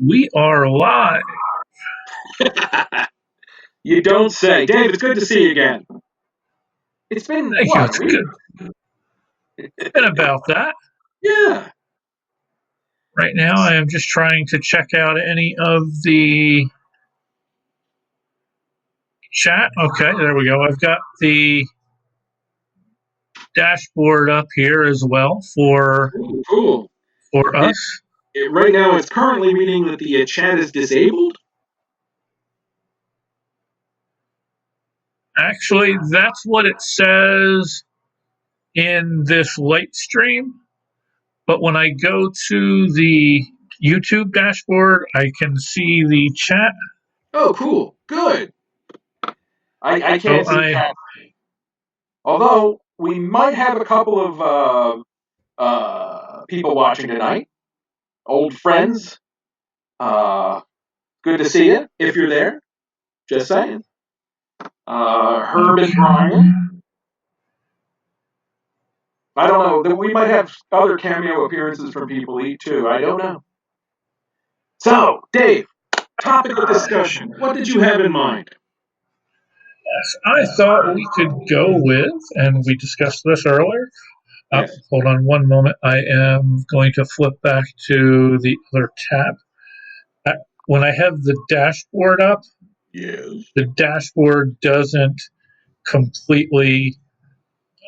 We are live. You don't say. Dave, it's good to see you again. It's been, Thank you. what, a It's week? good. Been about that. Yeah. Right now, I am just trying to check out any of the chat. Okay, there we go. I've got the dashboard up here as well Ooh, cool. for It, us. right now, it's currently reading that the chat is disabled. Actually, that's what it says in this light stream. But when I go to the YouTube dashboard, I can see the chat. Oh, cool. Good. I So can't see chat. Although, we might have a couple of people watching tonight. Old friends. Uh, Good to see you, if you're there. Just saying. Herb and Brian. Okay. I don't know. We might have other cameo appearances from people too. I don't know. So, Dave, topic of discussion. What did you have in mind? Yes, I thought we could go with, and we discussed this earlier. Yes. Hold on one moment. I am going to flip back to the other tab. Uh, When I have the dashboard up, Yes. the dashboard doesn't completely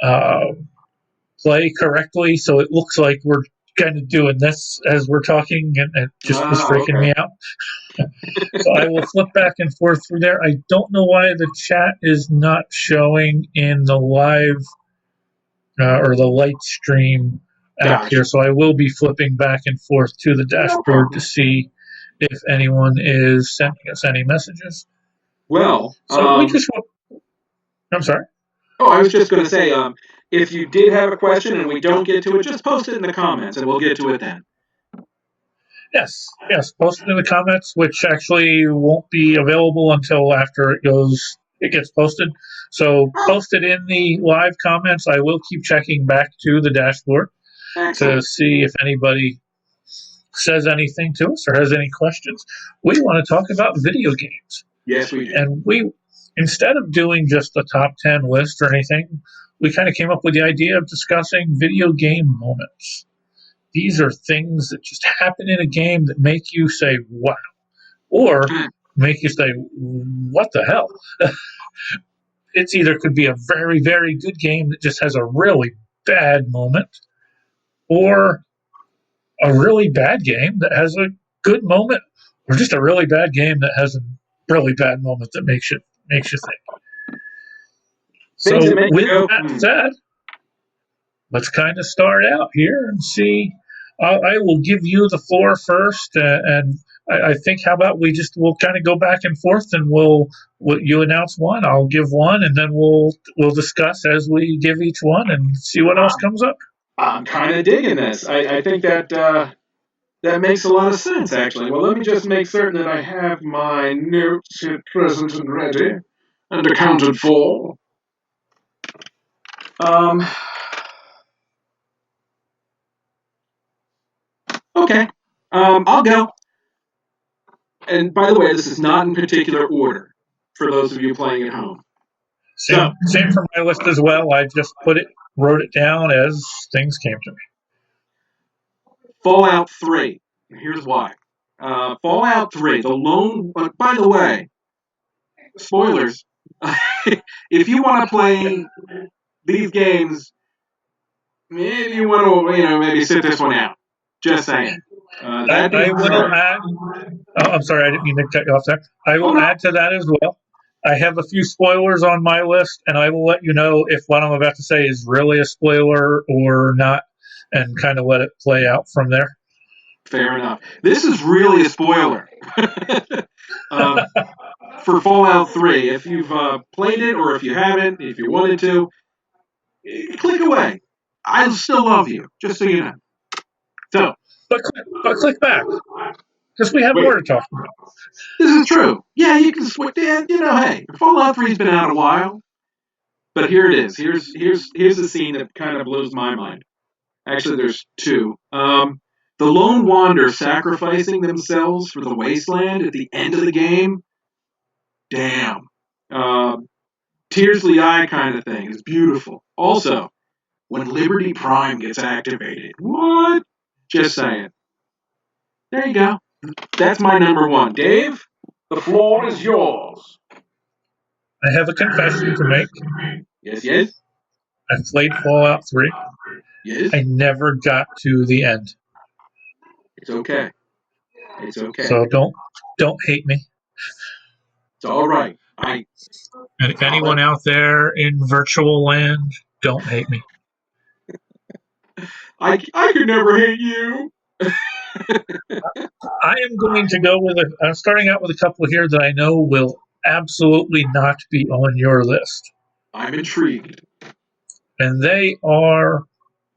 uh, play correctly, so it looks like we're kind of doing this as we're talking, and it just was Oh, freaking okay. me out. So I will flip back and forth through there. I don't know why the chat is not showing in the live or the light stream app here. Gotcha. So I will be flipping back and forth to the No dashboard to problem. see if anyone is sending us any messages. Well, So we just, I'm sorry. oh, I was just going to say, if you did have a question and we don't get to it, just post it in the comments and we'll get to it then. Yes, post it in the comments, which actually won't be available until after it gets posted. So post it in the live comments. I will keep checking back to the dashboard to Excellent. see if anybody says anything to us or has any questions. We want to talk about video games. Yes, we do. And we, instead of doing just the top 10 list or anything, we kind of came up with the idea of discussing video game moments. These are things that just happen in a game that make you say, wow, or make you say, what the hell? It's either could be a very, very good game that just has a really bad moment, or a really bad game that has a good moment, or just a really bad game that has a really bad moment that makes you think. Things that So make you with go, that said, let's kind of start out here and see. I will give you the floor first, and I think how about we'll kind of go back and forth, and you announce one, I'll give one, and then we'll discuss as we give each one and see what else comes up. I'm kind of digging this. I think that that makes a lot of sense, actually. Well, let me just make certain that I have my notes here present and ready and accounted for. Um, okay. I'll go. And by the way, this is not in particular order for those of you playing at home. So, Same for my list as well. I just wrote it down as things came to me. Fallout 3. Here's why. Fallout 3, the lone. But by the way, spoilers. If you want to play these games, maybe you want to, maybe sit this one out. Just saying. That being I will said, add. Oh, I'm sorry, I didn't mean to cut you off there. I oh will no, add to that as well. I have a few spoilers on my list, and I will let you know if what I'm about to say is really a spoiler or not, and kind of let it play out from there. fair enough. This is really a spoiler uh, for Fallout 3. If you've played it or if you haven't, if you wanted to, click away. I still love you, just so you know. So, But click back because we have wait, more to talk about. this is true. Yeah, you can switch. Hey, Fallout 3's been out a while, but here it is. Here's the scene that kind of blows my mind. Actually, there's two. The Lone Wander sacrificing themselves for the wasteland at the end of the game. Damn. Uh, tears to the eye kind of thing is beautiful. Also, when Liberty Prime gets activated. What? Just saying. There you go. That's my number one. Dave, the floor is yours. I have a confession to make. Yes, yes, I played Fallout 3. yes. I never got to the end. It's okay. It's okay. So don't hate me. It's all right. And if I'll anyone let, out there in virtual land, don't hate me. I could never hate you. I am going to go with I'm starting out with a couple here that I know will absolutely not be on your list. I'm intrigued. And they are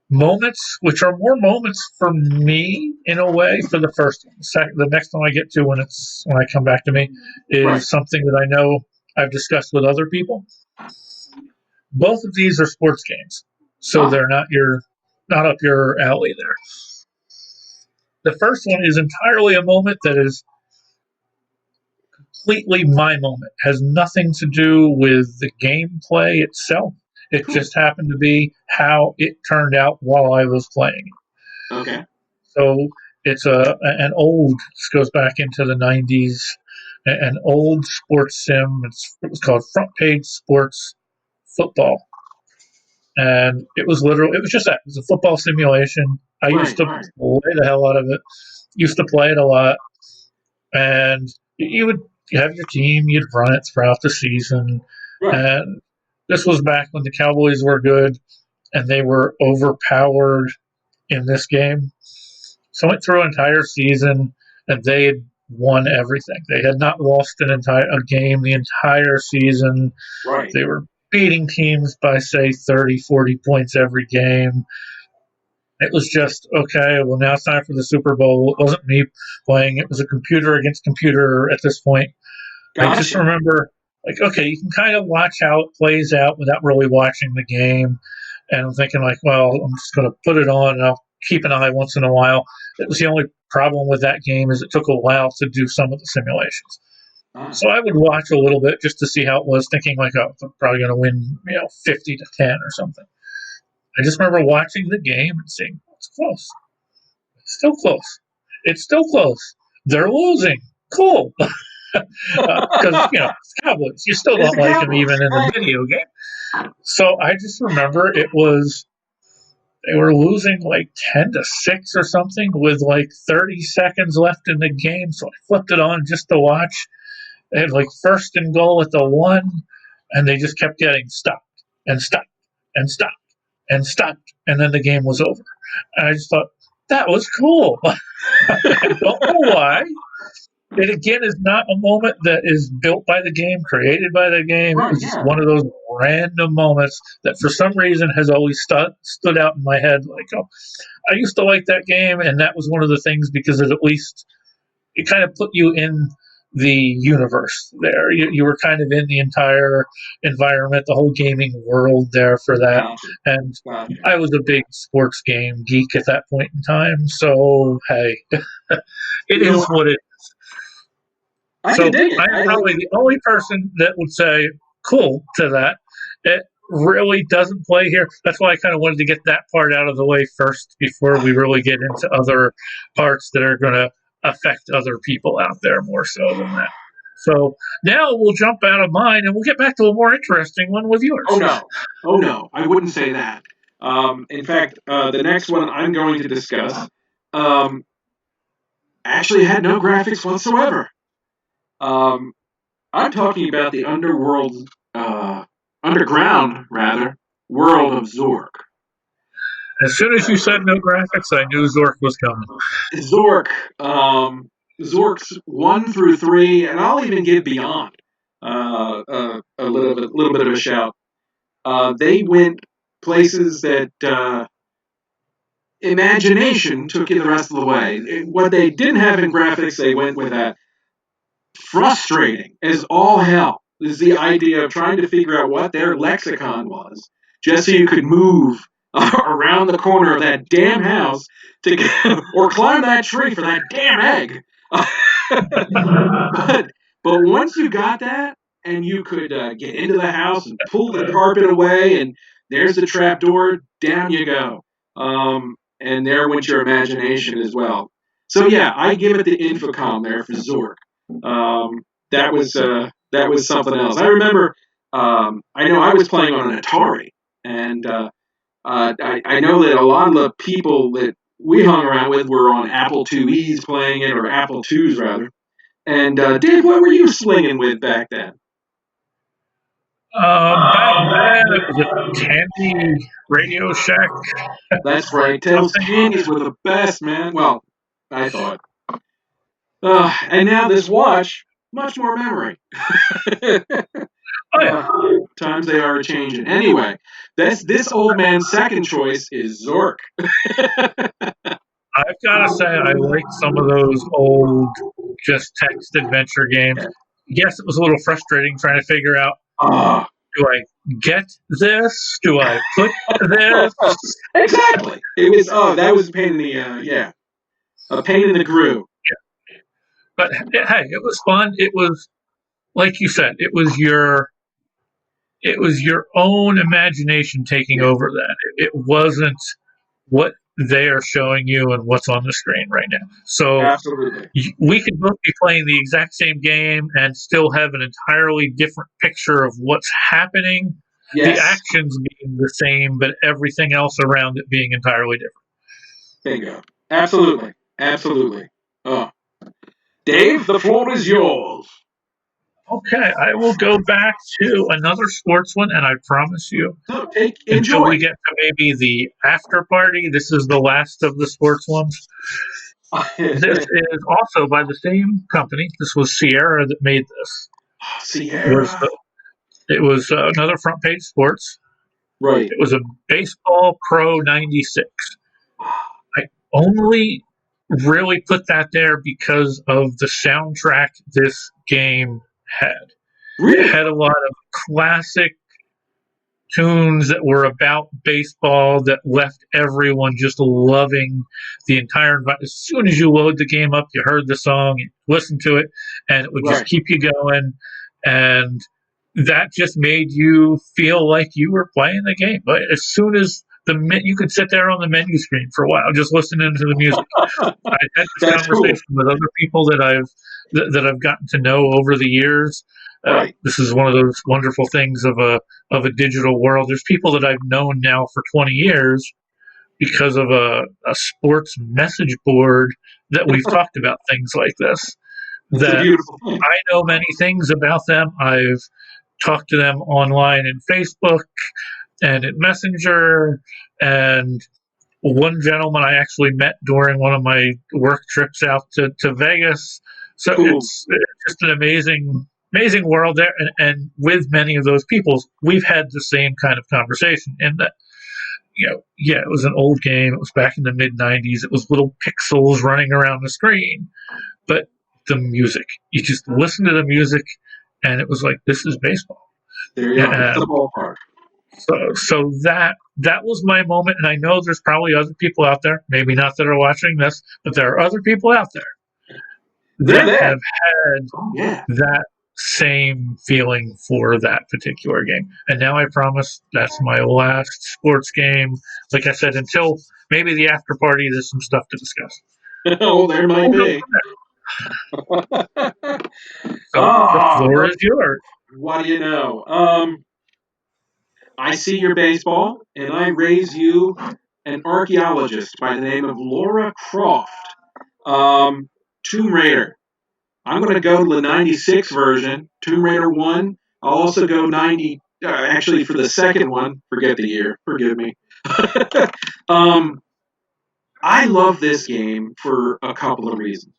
moments, which are more moments for me in a way. For the first one, the next one I get to when I come back to me Right. is something that I know I've discussed with other people. Both of these are sports games, so they're not up your alley there. The first one is entirely a moment that is completely my moment. Has nothing to do with the gameplay itself. It Cool. just happened to be how it turned out while I was playing. Okay. So it's an old. This goes back into the '90s. An old sports sim. It was called Front Page Sports Football, and it was just that. It was a football simulation. I used Right. to play the hell out of it. Used to play it a lot, and you would have your team. You'd run it throughout the season, Right. and this was back when the Cowboys were good and they were overpowered in this game. So I went through an entire season and they had won everything. They had not lost a game the entire season. Right. They were beating teams by, say, 30, 40 points every game. It was just, okay, well, now it's time for the Super Bowl. It wasn't me playing, it was a computer against computer at this point. I just Gotcha. remember, like, okay, you can kind of watch how it plays out without really watching the game. And I'm thinking, like, well, I'm just going to put it on and I'll keep an eye once in a while. It was the only problem with that game is it took a while to do some of the simulations. So I would watch a little bit just to see how it was, thinking like, oh, I'm probably going to win, 50-10 or something. I just remember watching the game and seeing it's close. It's still close. It's still close. They're losing. Cool. Because it's Cowboys. You still It's don't the like them Cowboys. even in the video game. So I just remember they were losing like 10-6 or something with like 30 seconds left in the game. So I flipped it on just to watch. They had like first and goal at the 1, and they just kept getting stopped and stopped and stopped and stopped, and then the game was over. And I just thought that was cool. I don't know why. It again is not a moment that is built by the game, created by the game. It was just one of those random moments that for some reason has always stood out in my head. Like, oh, I used to like that game, and that was one of the things because at least it kind of put you in the universe there. You were kind of in the entire environment, the whole gaming world there for that. And I was a big sports game geek at that point in time. So, hey, it is what it is. So I'm probably the only person that would say cool to that. It really doesn't play here. That's why I kind of wanted to get that part out of the way first before we really get into other parts that are going to affect other people out there more so than that. So now we'll jump out of mine and we'll get back to a more interesting one with yours. Oh no, I wouldn't say that. In fact, the next one I'm going to discuss actually had no graphics whatsoever. I'm talking about the underground world of Zork. As soon as you said no graphics, I knew Zork was coming. Zork, Zork's 1 through 3, and I'll even give Beyond a little bit of a shout. They went places that imagination took you the rest of the way. What they didn't have in graphics, they went with that. Frustrating as all hell is the idea of trying to figure out what their lexicon was, just so you could move around the corner of that damn house to get, or climb that tree for that damn egg. but but once you got that and you could get into the house and pull the carpet away, and there's the trap door, down you go. And there went your imagination as well. So yeah, I give it the Infocom there for Zork. That was something else. I remember. I know I was playing on an Atari, and I know that a lot of the people that we hung around with were on Apple IIe's playing it, or Apple IIs rather. And Dave, what were you slinging with back then? Back then, it was a Tandy Radio Shack. That's right. Those candies were the best, man. Well, I thought. And now this watch, much more memory. Oh, yeah. Times they are changing. Anyway, this old man's second choice is Zork. I've got to say, I like some of those old just text adventure games. Yes, it was a little frustrating trying to figure out, do I get this? Do I put this? Exactly. It was, that was a pain in the, a pain in the groove. Yeah. But hey, it was fun. It was, like you said, it was your own imagination taking over that. It wasn't what they are showing you and what's on the screen right now. So absolutely, we could both be playing the exact same game and still have an entirely different picture of what's happening. Yes. The actions being the same, but everything else around it being entirely different. Bingo. Absolutely. Absolutely. Oh. Dave, the floor is yours. Okay, I will go back to another sports one, and I promise you, until we get to maybe the after party, this is the last of the sports ones. This is also by the same company. This was Sierra that made this. Sierra. It was another front page sports. Right. It was a Baseball Pro 96. I only really put that there because of the soundtrack this game had. Really? It had a lot of classic tunes that were about baseball that left everyone just loving the entire environment. As soon as you load the game up, you heard the song, you listened to it, and it would just keep you going. And that just made you feel like you were playing the game. But as soon as you could sit there on the menu screen for a while, just listening to the music. I had this conversation with other people that I've gotten to know over the years. This is one of those wonderful things of a digital world. There's people that I've known now for 20 years because of a sports message board that we've talked about things like this. That I know many things about them. I've talked to them online in Facebook and in Messenger, and one gentleman I actually met during one of my work trips out to Vegas. So it's just an amazing world there. And with many of those people, we've had the same kind of conversation in that, it was an old game. It was back in the mid-90s. It was little pixels running around the screen. But the music, you just listen to the music, and it was like, this is baseball. There you go. It's the ballpark. So that was my moment, and I know there's probably other people out there, maybe not that are watching this, but there are other people out there that have had that same feeling for that particular game. And now I promise that's my last sports game. Like I said, until maybe the after party, there's some stuff to discuss. Oh, there might be. So the floor is yours. What do you know? I see your baseball, and I raise you an archaeologist by the name of Laura Croft. Tomb Raider. I'm going to go to the 96 version, Tomb Raider 1. I'll also go 90, actually for the second one, forget the year, forgive me. I love this game for a couple of reasons.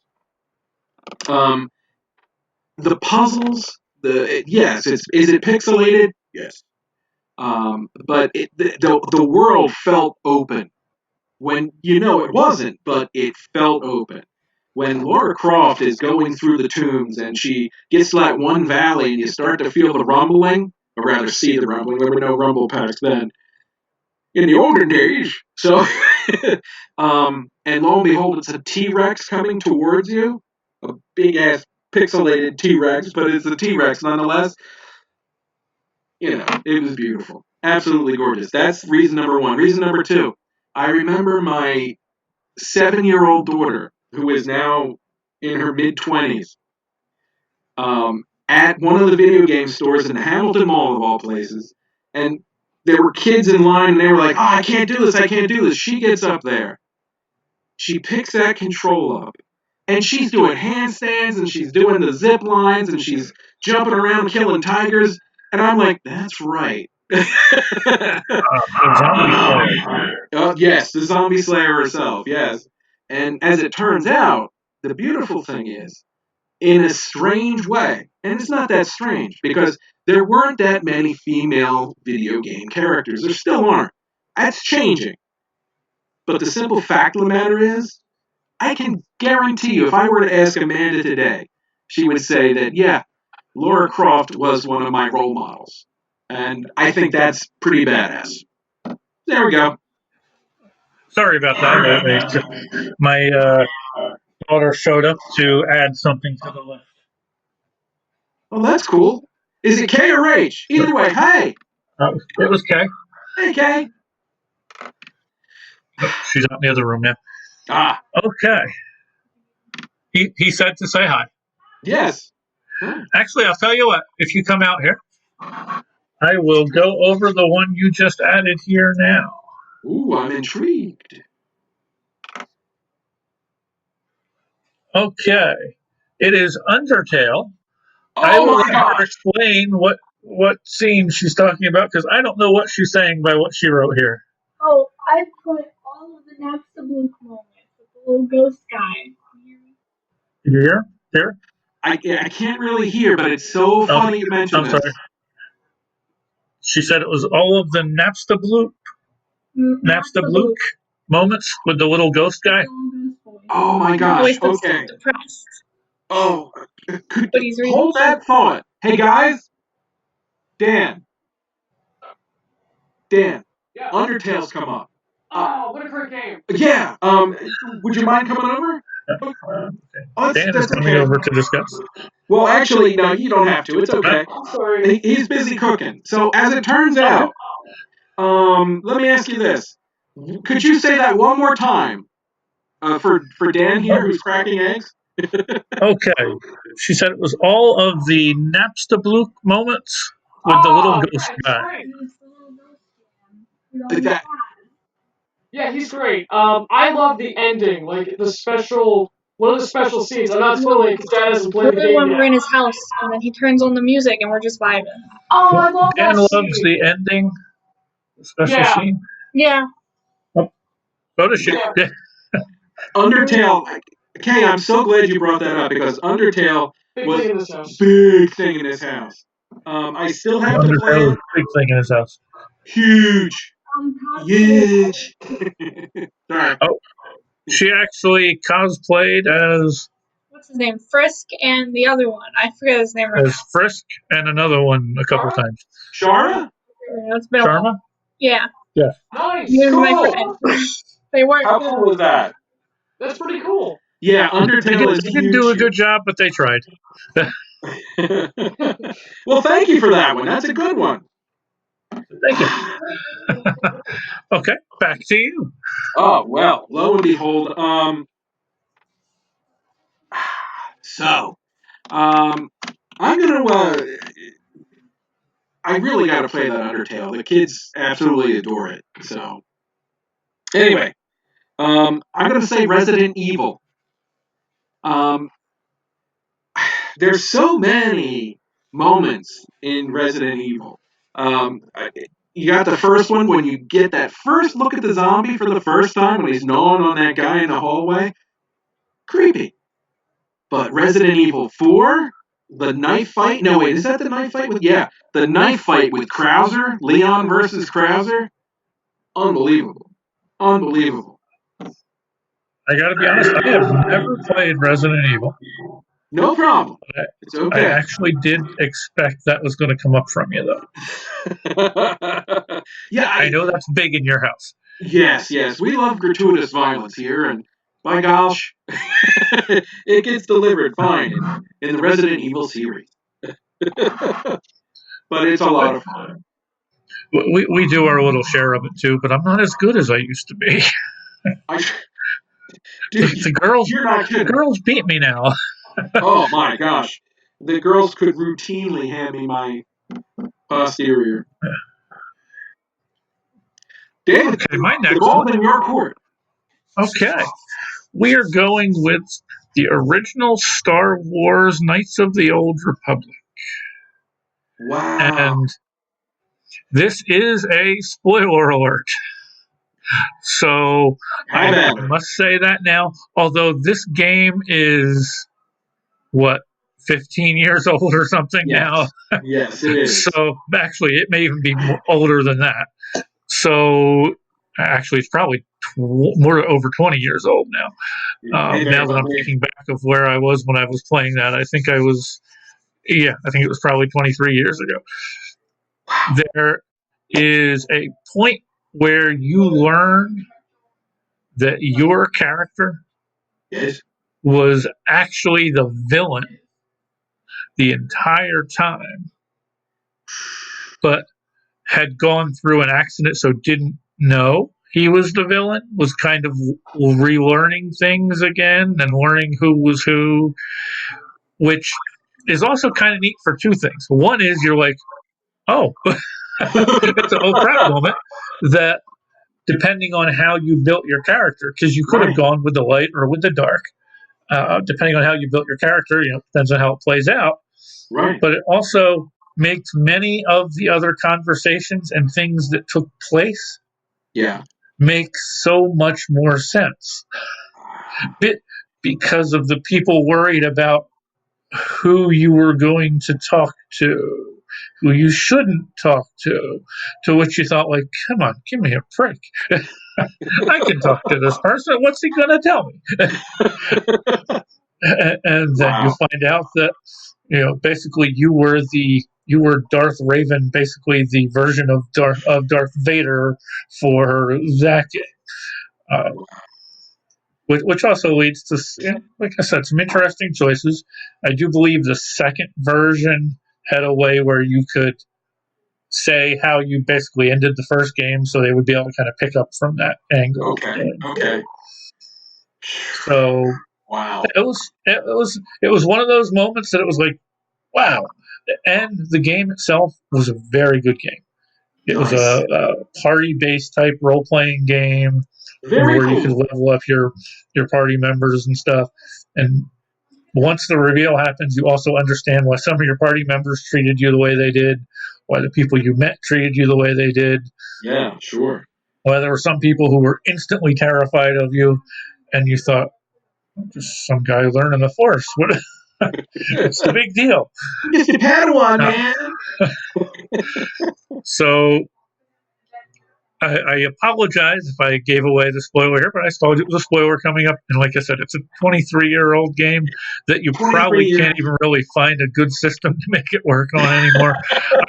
The puzzles, is it pixelated? Yes. But the world felt open. When, it wasn't, but it felt open. When Laura Croft is going through the tombs and she gets to that one valley and you start to feel the rumbling, or rather see the rumbling, there were no rumble packs then. in the olden days. So, and lo and behold, it's a T-Rex coming towards you, a big ass pixelated T-Rex, but it's a T-Rex nonetheless. It was beautiful, absolutely gorgeous. That's reason number one. Reason number two, I remember my 7-year-old daughter, who is now in her mid-20s, at one of the video game stores in the Hamilton Mall, of all places, and there were kids in line, and they were like, "Oh, I can't do this, I can't do this." She gets up there, she picks that control up, and she's doing handstands, and she's doing the zip lines, and she's jumping around killing tigers, and I'm like, "That's right." Zombie Slayer. Yes, the zombie slayer herself, yes. And as it turns out, the beautiful thing is, in a strange way, and it's not that strange, because there weren't that many female video game characters. There still aren't. That's changing. But the simple fact of the matter is, I can guarantee you, if I were to ask Amanda today, she would say that, yeah, Lara Croft was one of my role models. And I think that's pretty badass. There we go. Sorry about that. My daughter showed up to add something to the list. Well, that's cool. Is it K or H? Either way, hey. It was Kay. Hey, K. She's out in the other room now. Ah. Okay. He said to say hi. Yes. Actually, I'll tell you what. If you come out here, I will go over the one you just added here now. Ooh, I'm intrigued. Okay. It is Undertale. Oh, I will my let God. her explain what scene she's talking about, because I don't know what she's saying by what she wrote here. Oh, I put all of the Napstablook moments with the little ghost guy. Did you hear? Here? I can't really hear, but it's so funny you mentioned I'm this. sorry. She said it was all of the Napstablook moments with the little ghost guy. Oh, my gosh. Voice Okay. that's depressed. Oh, But he's really hold that thought. Hey, guys. Dan. Yeah. Undertale's come up. Oh, what a great game. Yeah. Would you mind coming over? Dan is coming over to discuss. Well, actually, no, you don't have to. It's okay. I'm sorry. He's busy cooking. So, as it turns out, let me ask you this. Could you say that one more time for Dan here, who's cracking eggs? Okay. She said it was all of the Napstablook moments with the little ghost guy. Yeah, he's great. I love the ending, like one of the special scenes. I'm not spoiling because Dad hasn't played the game when we're in yet. his house and then he turns on the music and we're just vibing. Oh, I love Dan that loves scene. the ending, the special Yeah. scene. Yeah. So does she. Yeah. Undertale. Kay, I'm so glad you brought that up because Undertale Big was thing in this house. big thing in this house. I still have to play Undertale is it. a big thing in his house. Huge. Huge. Sorry. Oh, she actually cosplayed as What's his name? Frisk and the other one. I forget his name right now. Frisk and another one a couple times. Shara? Yeah, it's been a while. Sharma? Yeah. Yeah. Nice. He was my Cool. friend. They weren't. How cool was that? That's pretty cool. Yeah, Undertale is They didn't do a good job, but they tried. Well, thank you for that one. That's a good one. Thank you. Okay, back to you. Oh, well, lo and behold, I'm gonna, I really gotta play that Undertale. The kids absolutely adore it, so. Anyway, I'm gonna say Resident Evil. There's so many moments in Resident Evil. You got the first one when you get that first look at the zombie for the first time when he's gnawing on that guy in the hallway. Creepy. But Resident Evil 4, the knife fight. No, wait, is that the knife fight with? Yeah, the knife fight with Krauser, Leon versus Krauser. Unbelievable. Unbelievable. I gotta be honest, I have never played Resident Evil. No problem. I, It's I okay. actually did expect that was going to come up from you, though. Yeah, I know that's big in your house. yes. We love gratuitous violence here, and by gosh, it gets delivered fine in the Resident Evil series. But it's a lot of fun. We do our little share of it too, but I'm not as good as I used to be. I, dude, The girls you're not kidding. girls beat me now. Oh my gosh. The girls could routinely hand me my posterior. David, Okay, my the next ball's one. in your court. Okay, we are going with the original Star Wars Knights of the Old Republic, Wow. and this is a spoiler alert. So Have I at it. must say that now. Although this game is what 15 years old or something now. Yes, it is. So actually, it may even be older than that. So actually, it's probably more over 20 years old now. Now that I'm thinking back of where I was when I was playing that, I think I was, I think it was probably 23 years ago. Wow. There is a point where you learn that your character Yes. was actually the villain the entire time, but had gone through an accident, so didn't know he was the villain, was kind of relearning things again and learning who was who, which is also kind of neat for two things. One is you're like, oh, it's an oh crap moment that depending on how you built your character, because you could have Right. gone with the light or with the dark, depending on how you built your character, depends on how it plays out. Right. But it also makes many of the other conversations and things that took place Yeah. make so much more sense. Because of the people worried about who you were going to talk to, who you shouldn't talk to which you thought, like, come on, give me a break. I can talk to this person. What's he going to tell me? And then you Wow. find out that basically you were Darth Raven, basically the version of Darth Vader for that game. Which also leads to, like I said, some interesting choices. I do believe the second version had a way where you could say how you basically ended the first game, so they would be able to kind of pick up from that angle. Okay. So Wow. it was one of those moments that it was like, wow. And the game itself was a very good game. It was Nice. a party-based type role-playing game Very where you could cool. level up your party members and stuff. And once the reveal happens, you also understand why some of your party members treated you the way they did, why the people you met treated you the way they did, Yeah, sure. why there were some people who were instantly terrified of you, and you thought, just some guy learning the Force. What's the big deal? Just a Padawan, Uh, man. so I apologize if I gave away the spoiler here, but I told you it was a spoiler coming up. And like I said, it's a 23-year-old game that you 23 probably years. can't even really find a good system to make it work on anymore.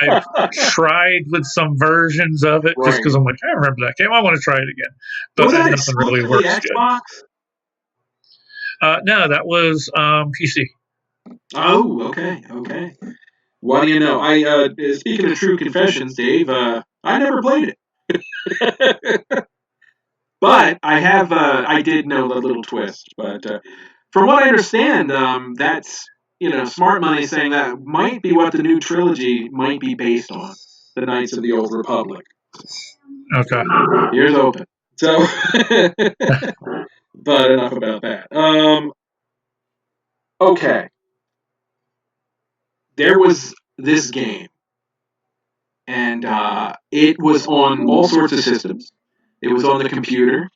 I've tried with some versions of it just because I'm like, I remember that game. I want to try it again. But Was that nothing really exclusively works Xbox? good. No, that was PC. Oh, okay. What do you know? I speaking of true confessions, Dave, I never played it. But I have I did know the little twist. But from what I understand, that's smart money saying that might be what the new trilogy might be based on, the Knights of the Old Republic. Okay. Ears open. So, but enough about that. Okay. There was this game, and it was on all sorts of systems. It was on the computer.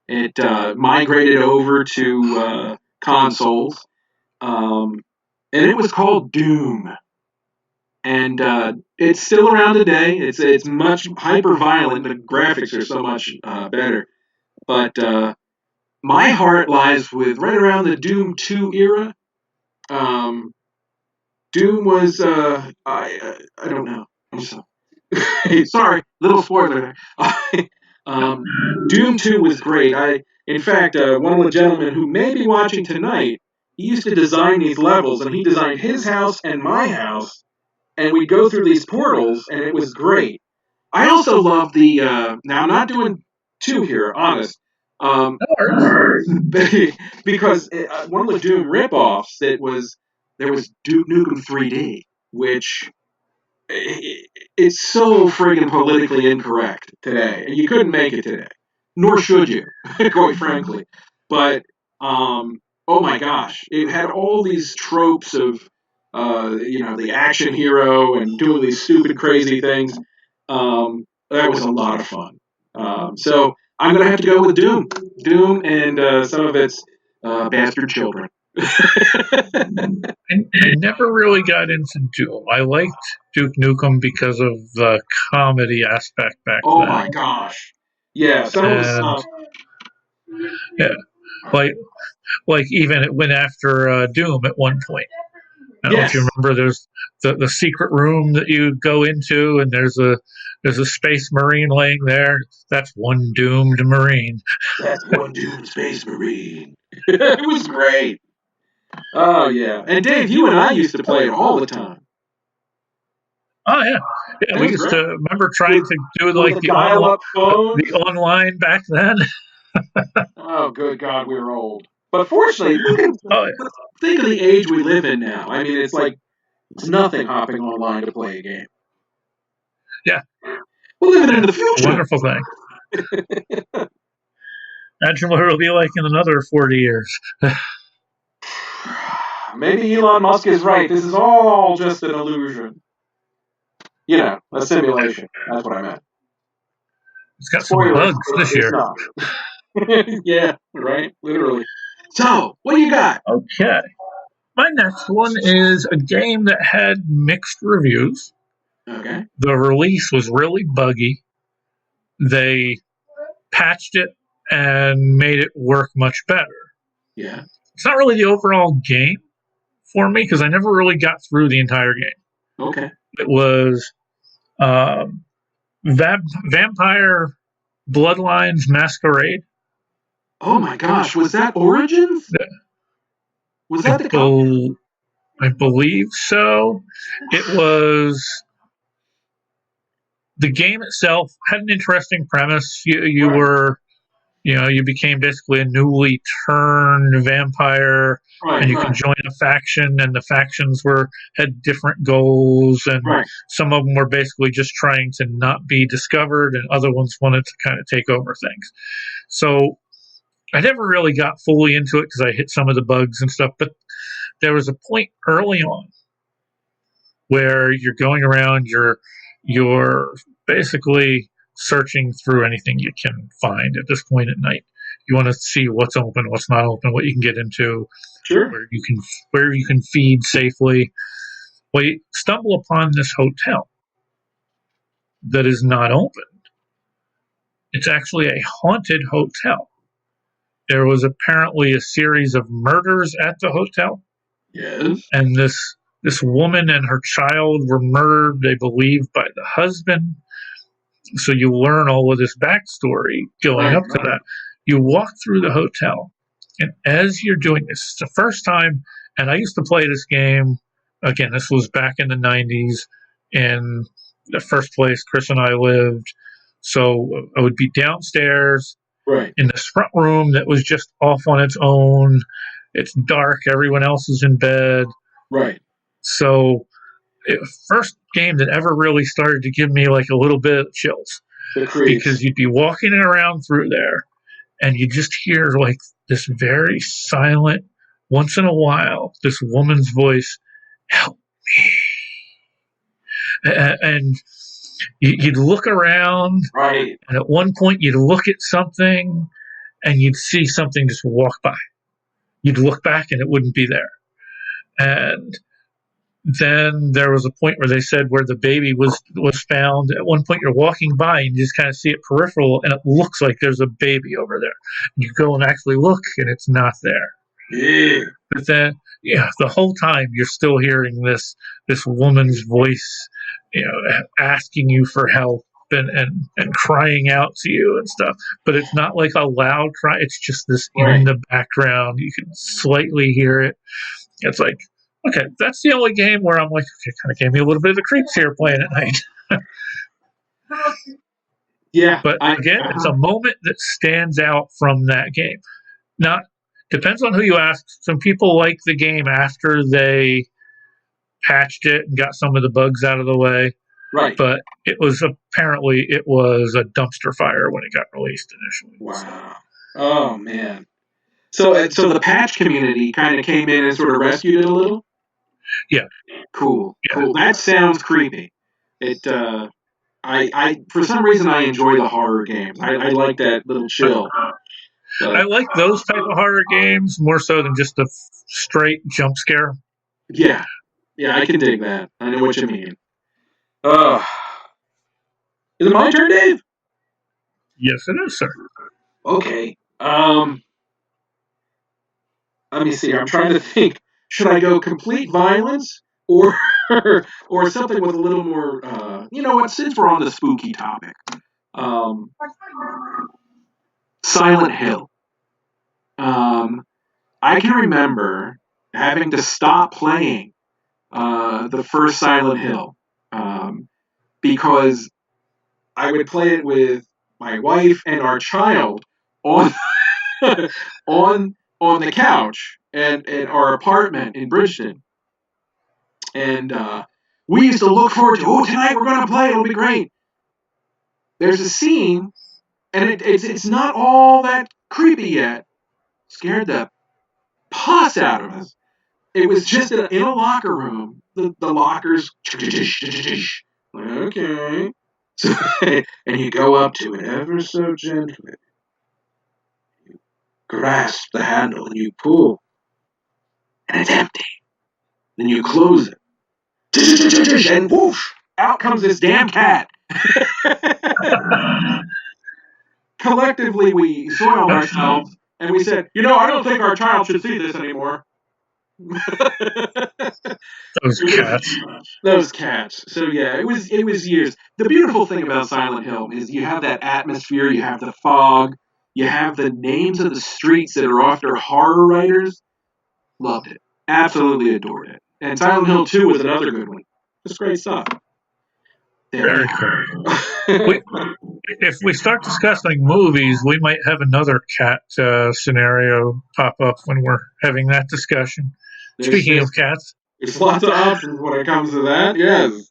It migrated over to consoles, and it was called Doom. And it's still around today. It's much hyper violent. The graphics are so much better. But my heart lies with right around the Doom 2 era. Doom was I don't know. I'm sorry. Sorry, little spoiler there. Doom 2 was great. In fact, one of the gentlemen who may be watching tonight, he used to design these levels, and he designed his house and my house, and we'd go through these portals, and it was great. I also love the. Now I'm not doing 2 here, honest. Because one of the Doom ripoffs there was Duke Nukem 3D, which it's so friggin' politically incorrect today. You couldn't make it today, nor should you, quite frankly. But oh my gosh, it had all these tropes of the action hero and doing these stupid, crazy things. That was a lot of fun. So I'm gonna have to go with Doom, and some of its bastard children. I never really got into Doom. I liked Duke Nukem because of the comedy aspect back then. Oh my gosh. Yeah, some of the stuff. Yeah, like even it went after Doom at one point. I don't know if you remember. There's the secret room that you go into, and there's a space marine laying there. That's one doomed marine. That's one doomed space marine. It was great. Oh yeah, and Dave, you and I used to play it all the time. Oh yeah. We used to remember trying to do like the online back then. Oh, good God, we were old. But fortunately, think of the age we live in now. I mean, it's nothing hopping online to play a game. Yeah. We're living in the future. Wonderful thing. Imagine what it'll be like in another 40 years. Maybe Elon Musk is right. This is all just an illusion. A simulation. That's what I meant. It's got some bugs this year. Yeah, right? Literally. So, what do you got? Okay. My next one is a game that had mixed reviews. Okay. The release was really buggy. They patched it and made it work much better. Yeah. It's not really the overall game for me because I never really got through the entire game. Okay. It was Vampire Bloodlines Masquerade. Oh my gosh, was that Origins? Yeah. Was that the I believe so. It was. The game itself had an interesting premise. You right. were, you became basically a newly turned vampire, and you could join a faction, and the factions had different goals, and some of them were basically just trying to not be discovered, and other ones wanted to kind of take over things. So I never really got fully into it because I hit some of the bugs and stuff, but there was a point early on where you're going around, you're basically searching through anything you can find at this point at night. You want to see what's open, what's not open, what you can get into, where you can feed safely. Well, you stumble upon this hotel that is not opened. It's actually a haunted hotel. There was apparently a series of murders at the hotel. Yes. And this woman and her child were murdered, they believe, by the husband. So you learn all of this backstory going up to that. You walk through the hotel, and as you're doing this, it's the first time, and I used to play this game, again, this was back in the 90s, in the first place Chris and I lived. So I would be downstairs in this front room that was just off on its own. It's dark, everyone else is in bed. Right. So first game that ever really started to give me like a little bit of chills, because you'd be walking around through there and you just hear like this very silent, once in a while, this woman's voice, help me. And you'd look around, and at one point you'd look at something and you'd see something just walk by. You'd look back and it wouldn't be there. And then there was a point where they said where the baby was found. At one point you're walking by and you just kind of see it peripheral and it looks like there's a baby over there. You go and actually look and it's not there. Yeah. But then, yeah, the whole time you're still hearing this woman's voice, asking you for help and crying out to you and stuff. But it's not like a loud cry. It's just this in Right. the background. You can slightly hear it. It's like, okay, that's the only game where I'm like, okay, kind of gave me a little bit of the creeps here playing at night. Yeah. But again, it's a moment that stands out from that game. Not depends on who you ask. Some people like the game after they patched it and got some of the bugs out of the way. Right. But it was a dumpster fire when it got released initially. Wow. Oh man. So the patch community kind of came in and sort of rescued it a little. Yeah. Cool. Yeah. Cool. That sounds creepy. It. I for some reason I enjoy the horror games. I like that little chill. But, I like those type of horror games more so than just a straight jump scare. yeah. Yeah, I can dig that. I know what you mean. Is it my turn, Dave? Yes, it is, sir. Okay. Let me see. I'm trying to think. Should I go complete violence or or something with a little more? You know what? Since we're on the spooky topic, um, Silent Hill. I can remember having to stop playing the first Silent Hill because I would play it with my wife and our child on on the couch at our apartment in Bridgeton, and we used to look forward to. Oh, tonight we're going to play. It'll be great. There's a scene, and it's not all that creepy yet. Scared the pus out of us. It was just in a locker room. The lockers. Okay. So, and you go up to it ever so gently. You grasp the handle and you pull, and it's empty. Then you close it, and whoosh! Out comes this damn cat. Collectively, we soiled ourselves, and we said, I don't think our child should see this anymore. Those cats. Those cats. So yeah, it was years. The beautiful thing about Silent Hill is you have that atmosphere, you have the fog, you have the names of the streets that are after horror writers. Loved it. Absolutely adored it. And Silent Hill 2 was another good one. Just great stuff. Very cool. If we start discussing movies, we might have another cat scenario pop up when we're having that discussion. Speaking of cats, there's lots of options when it comes to that. Yes.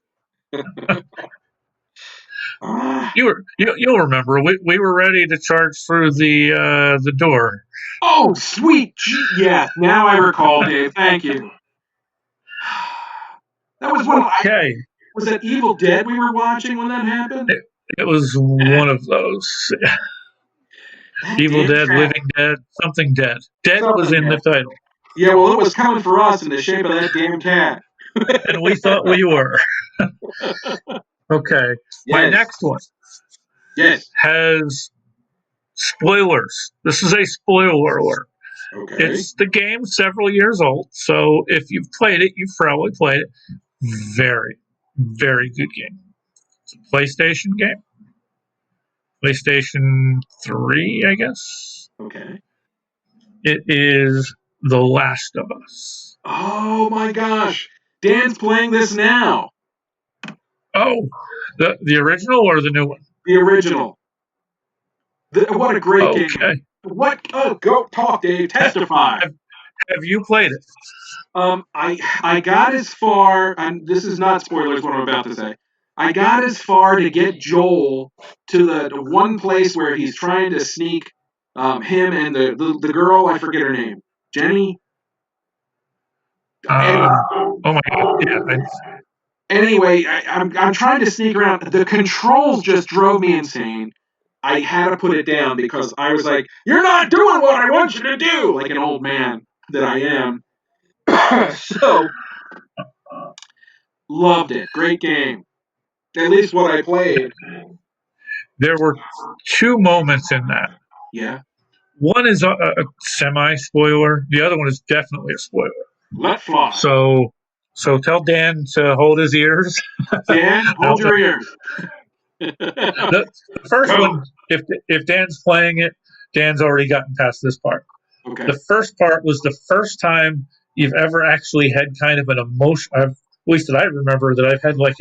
You'll remember we were ready to charge through the door. Oh, sweet! Yeah, now I recall, Dave. Thank you. That was one. Okay. Was that Evil Dead we were watching when that happened? It was one of those. Evil Dead, cat. Living Dead, something dead. Dead was in the title. Yeah, well, it was coming for us in the shape of that damn cat. And we thought we were. Okay. Yes. My next one has spoilers. This is a spoiler alert. Okay. It's the game several years old, so if you've played it, you've probably played it. Very, very good game. It's a PlayStation game. PlayStation 3, I guess. Okay. It is The Last of Us. Oh my gosh. Dan's playing this now. Oh, the original or the new one? The original. What a great game. What? Oh, go talk, Dave. Testify. Have you played it? I got as far, and this is not spoilers what I'm about to say. I got as far to get Joel to the one place where he's trying to sneak him and the girl, I forget her name. Jenny? Oh my god, yeah. Anyway, I'm trying to sneak around. The controls just drove me insane. I had to put it down because I was like, "You're not doing what I want you to do," like an old man that I am. So, loved it. Great game. At least what I played. There were two moments in that. Yeah. One is a semi spoiler. The other one is definitely a spoiler. Let fly. So tell Dan to hold his ears. Dan, hold your ears. The first Go. one, if Dan's playing it, Dan's already gotten past this part. Okay. The first part was the first time you've ever actually had kind of an emotion. At least that I remember that I've had like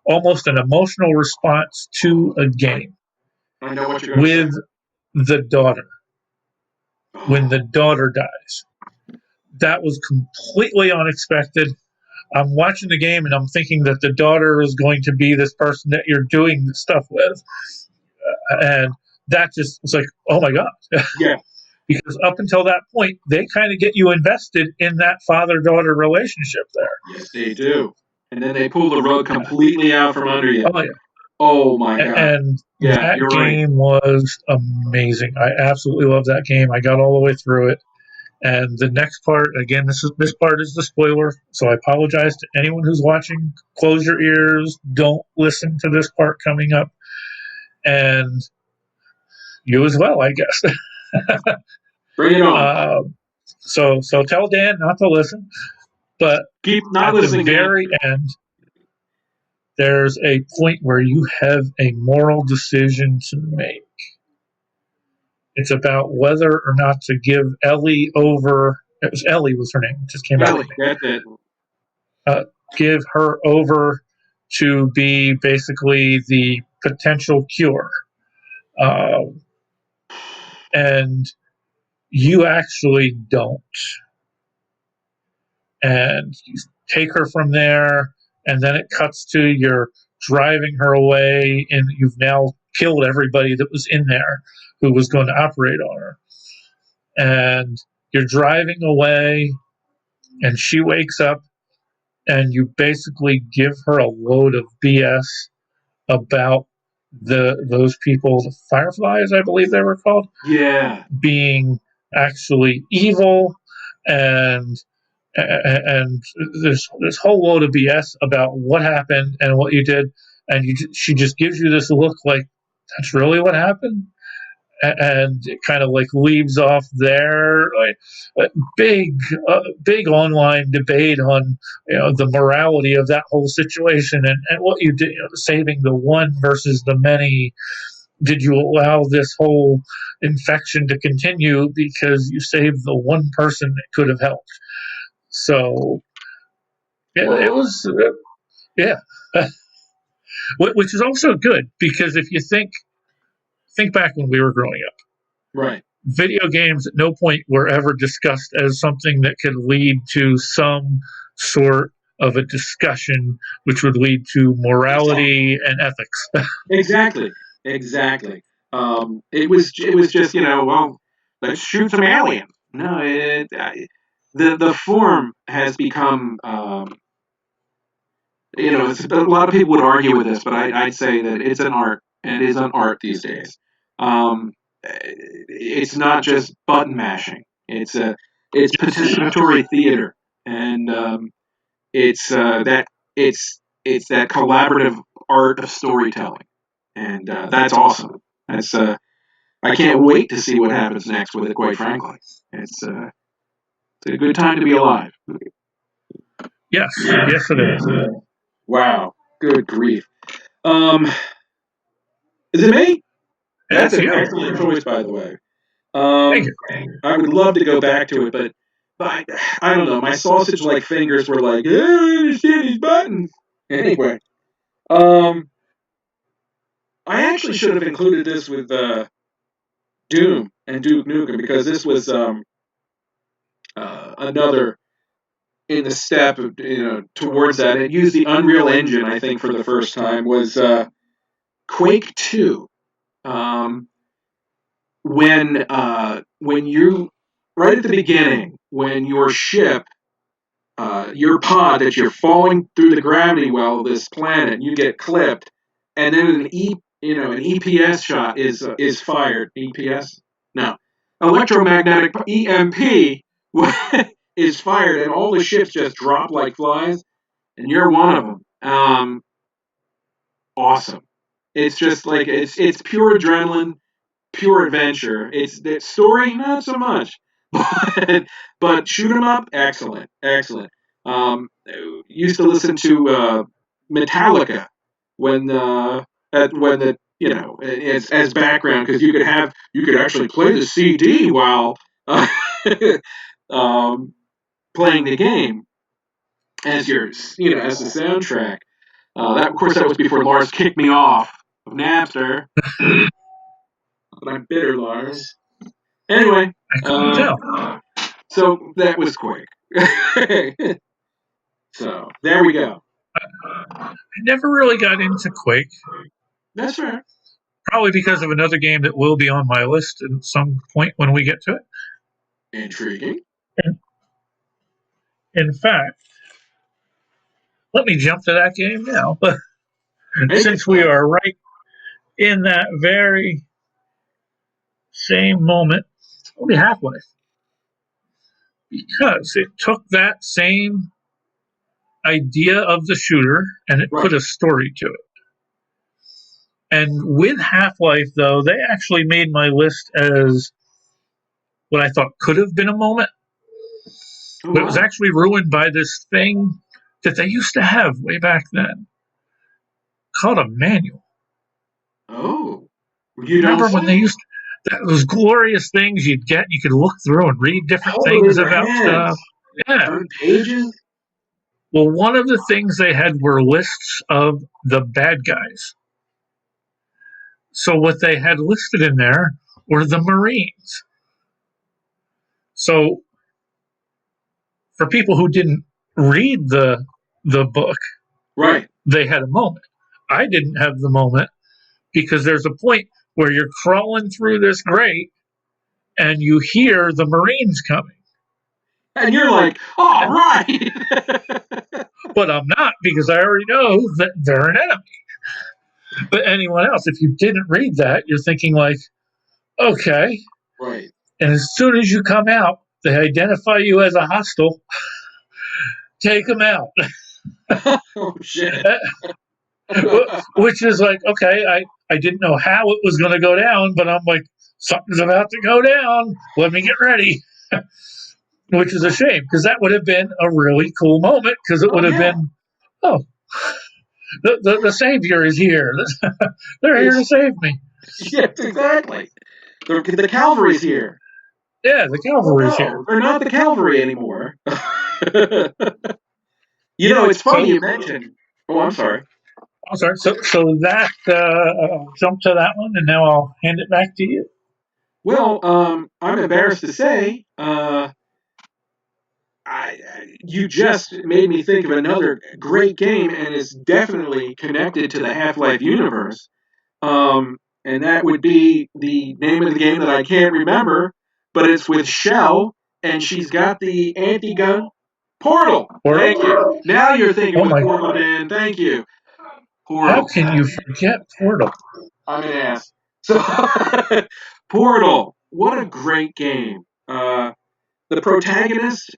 almost an emotional response to a game. I know what you're going to say. With the daughter. When the daughter dies. That was completely unexpected. I'm watching the game and I'm thinking that the daughter is going to be this person that you're doing stuff with. And that just was like, oh my God. Yeah. Because up until that point, they kind of get you invested in that father-daughter relationship there. Yes, they do. And then they pull the rug completely out from under you. Oh, yeah. Oh my God. And yeah, that game was amazing. I absolutely love that game. I got all the way through it. And the next part, again, this part is the spoiler, so I apologize to anyone who's watching. Close your ears. Don't listen to this part coming up. And you as well, I guess. Bring it on. So tell Dan not to listen. But keep not at listening. The very end, there's a point where you have a moral decision to make. It's about whether or not to give Ellie over. It was Ellie was her name. It just came Ellie, out. that's it. Give her over to be basically the potential cure. And you actually don't. And you take her from there, and then it cuts to you're driving her away, and you've now killed everybody that was in there who was going to operate on her. And you're driving away, and she wakes up, and you basically give her a load of BS about those people, the Fireflies, I believe they were called. Yeah. Being actually evil, and this whole load of BS about what happened and what you did, and she just gives you this look like that's really what happened, and it kind of like leaves off there. Like big online debate on the morality of that whole situation and what you did, saving the one versus the many. Did you allow this whole infection to continue because you saved the one person that could have helped? So it was, yeah. Which is also good because if you think back when we were growing up, right? Video games at no point were ever discussed as something that could lead to some sort of a discussion which would lead to morality and ethics. Exactly. It was just well, let's shoot some aliens. No, the form has become a lot of people would argue with this, but I'd say that it's an art, and it is an art these days. It's not just button mashing. It's participatory theater, and it's that collaborative art of storytelling, and that's awesome. That's I can't wait to see what happens next with it. Quite frankly, it's a good time to be alive. Yes, it is. Wow, good grief. Is it me? That's an excellent choice, by the way. Thank you. I would love to go back to it, but I don't know. My sausage-like fingers were like, I don't understand these buttons. Anyway, I actually should have included this with Doom and Duke Nukem because this was another in the step of, towards that. It used the Unreal Engine, I think, for the first time. Was Quake 2. When you right at the beginning, when your ship, your pod that you're falling through the gravity well of this planet, you get clipped, and then an EPS shot is fired. EPS? No, electromagnetic EMP is fired, and all the ships just drop like flies, and you're one of them. Awesome. It's just like it's pure adrenaline. pure adventure. It's the story, not so much, but shoot 'em up, excellent, excellent. Used to listen to Metallica when when the as background because you could actually play the CD while um, playing the game as your as the soundtrack. That of course that was before Lars kicked me off of Napster, but I'm bitter, Lars. Anyway, I couldn't tell. so that was quick. So there we go. I never really got into Quake, That's right. probably because of another game that will be on my list at some point when we get to it. Intriguing. In fact, let me jump to that game now, Make it since we fun. are right in that very same moment. Only halfway, because it took that same idea of the shooter and it Right. put a story to it. And with Half-Life, though, they actually made my list as what I thought could have been a moment, Oh but it was wow. actually ruined by this thing that they used to have way back then called a manual. Oh, you don't Remember when they say. used those glorious things you'd get, you could look through and read different Hold them in things your about stuff? hands. Yeah. Turn pages. Well, one of the things they had were lists of the bad guys. So what they had listed in there were the Marines. So for people who didn't read the book, Right. they had a moment. I didn't have the moment because there's a point where you're crawling through this grate and you hear the Marines coming. And you're like, all right. But I'm not because I already know that they're an enemy. But anyone else, if you didn't read that, you're thinking like, okay. Right. And as soon as you come out, they identify you as a hostile. Take them out. Oh shit. Which is like, okay, I didn't know how it was going to go down, but I'm like, something's about to go down. Let me get ready. Which is a shame because that would have been a really cool moment because it Oh would have yeah. been, oh, the savior is here. They're here to It's, save me. yes, exactly. The cavalry's here. Yeah, the Oh cavalry's here. no, they're not the cavalry anymore. It's funny So, you mentioned. Oh, I'm sorry. I'm sorry. So that I'll jump to that one, and now I'll hand it back to you. Well, I'm embarrassed to say, you just made me think of another great game, and it's definitely connected to the Half-Life universe. And that would be the name of the game that I can't remember, but it's with Shell, and she's got the anti-gun Portal. Thank you. Portal. Now you're thinking Oh with my! Portal, Dan. Thank you. How Portal. can you forget Portal? I'm an ass. So, Portal. What a great game. The protagonist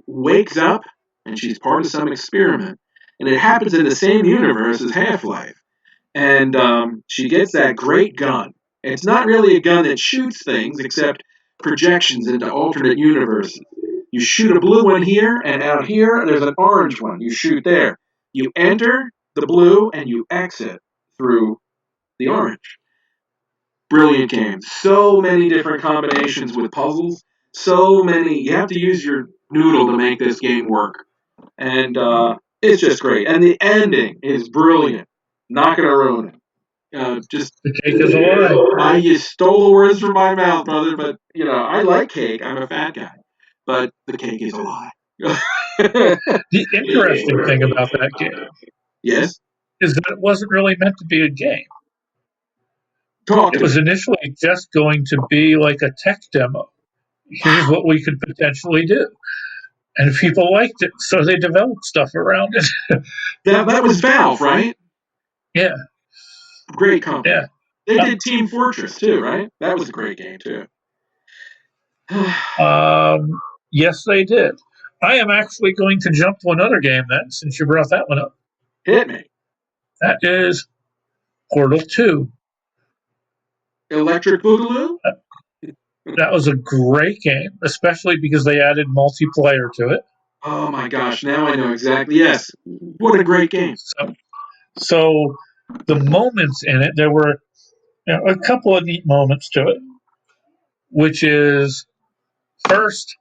wakes up, and she's part of some experiment, and it happens in the same universe as Half-Life. And she gets that great gun. It's not really a gun that shoots things, except projections into alternate universes. You shoot a blue one here, and out here, there's an orange one. You shoot there. You enter the blue, and you exit through the orange. Brilliant game. So many different combinations with puzzles. So many. You have to use your noodle to make this game work. And it's just great. And the ending is brilliant. Not going to ruin it. Just The cake is a lie. you stole the words from my mouth, brother. But I like cake. I'm a fat guy, but the cake is a lie. The interesting thing about that game Yes, is that it wasn't really meant to be a game. talk It to was me. initially just going to be like a tech demo. Here's what we could potentially do. And people liked it, so they developed stuff around it. That was Valve, right? Yeah, Great company. yeah. They did Team Fortress too, right? That was a great game too. Yes, they did. I am actually going to jump to another game then, since you brought that one up. Hit me. That is Portal 2. Electric Boogaloo? That was a great game, especially because they added multiplayer to it. Oh my gosh, now I know exactly. Yes. What a great game. So the moments in it, there were a couple of neat moments to it, which is first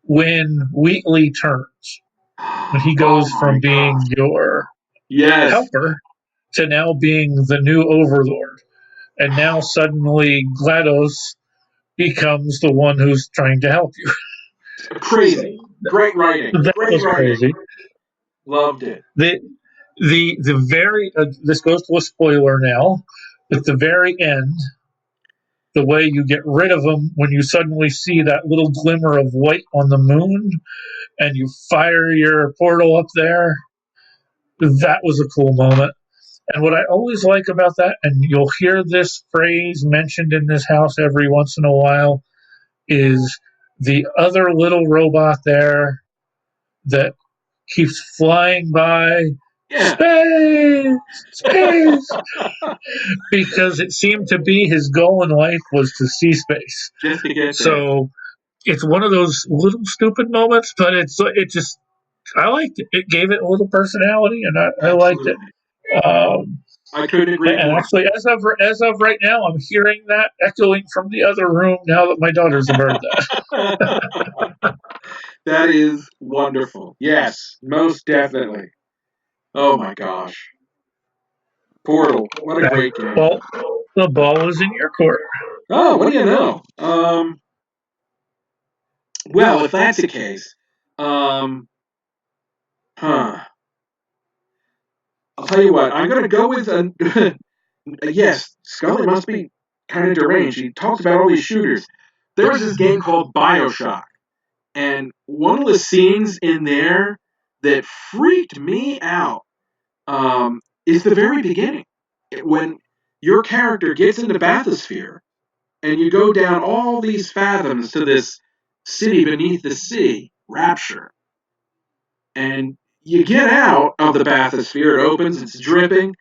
when Wheatley turns, when he Oh goes my from being gosh. your Yes. helper to now being the new overlord. And now suddenly GLaDOS becomes the one who's trying to help you. Crazy. Great writing. That Great was writing. crazy. Loved it. The very this goes to a spoiler now. At the very end, the way you get rid of them when you suddenly see that little glimmer of white on the moon and you fire your portal up there, that was a cool moment. And what I always like about that, and you'll hear this phrase mentioned in this house every once in a while, is the other little robot there that keeps flying by. Yeah. Space, space, because it seemed to be his goal in life was to see space. Just to get there. So it's one of those little stupid moments, but it just I liked it. It gave it a little personality, and I liked it. I couldn't agree And more. actually, as of right now, I'm hearing that echoing from the other room now that my daughters have heard that. That is wonderful. Yes, most definitely. Oh my gosh. Portal. What a great game. Well, the ball is in your court. Oh, what do you know? Well, if that's the case, huh. I'll tell you what. I'm gonna go with a. Yes, Scully must be kind of deranged. He talks about all these shooters. There was this game called BioShock, and one of the scenes in there that freaked me out is the very beginning when your character gets into bathysphere and you go down all these fathoms to this city beneath the sea, Rapture, and you get out of the bathysphere. It opens, it's dripping,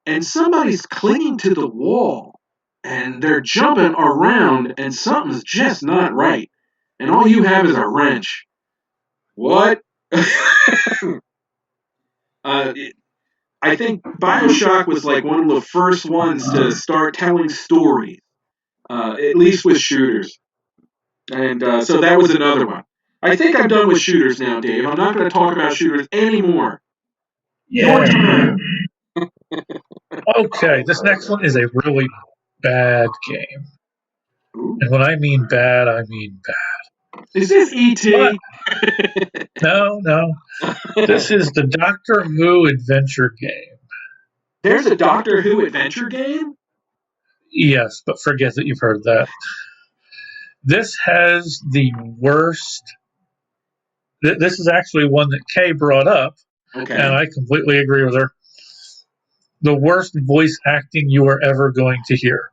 and somebody's clinging to the wall and they're jumping around and something's just not right. And all you have is a wrench. What? I think Bioshock was like one of the first ones to start telling stories, at least with shooters. And so that was another one. I think I'm done with shooters now, Dave. I'm not going to talk about shooters anymore. Your turn. Okay, this next one is a really bad game. Ooh. And when I mean bad, I mean bad. Is this E.T.? No. This is the Doctor Who adventure game. There's a Doctor Who adventure game? Yes, but forget that you've heard that. This has the worst. This is actually one that Kay brought up, Okay. and I completely agree with her. The worst voice acting you are ever going to hear.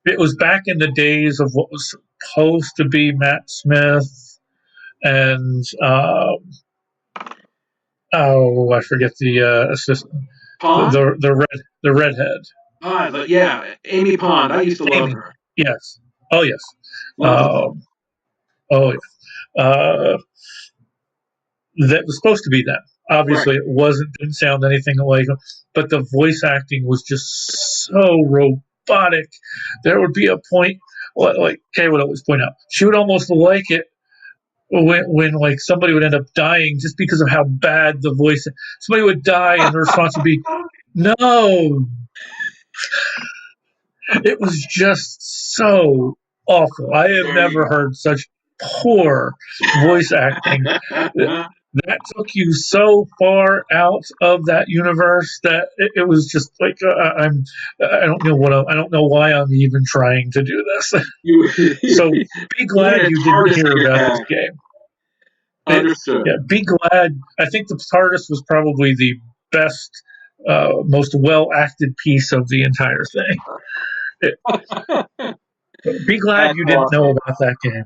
It was back in the days of what was supposed to be Matt Smith and I forget the assistant, Pond? the redhead. Yeah, Amy Pond. I used to love her. Yes. Oh yes. Love her. Oh yeah. That was supposed to be them. Obviously, Right. it wasn't. Didn't sound anything like them. But the voice acting was just so robotic. There would be a point, like Kay would always point out, she would almost like it when like somebody would end up dying just because of how bad the voice. Somebody would die, and the response would be, "No." It was just so awful. I have never heard such poor voice acting. That took you so far out of that universe that it was just like I don't know I don't know why I'm even trying to do this. So be glad you didn't hear about this game. Understood. Yeah, be glad. I think the TARDIS was probably the best, most well acted piece of the entire thing. Be glad you didn't know about that game.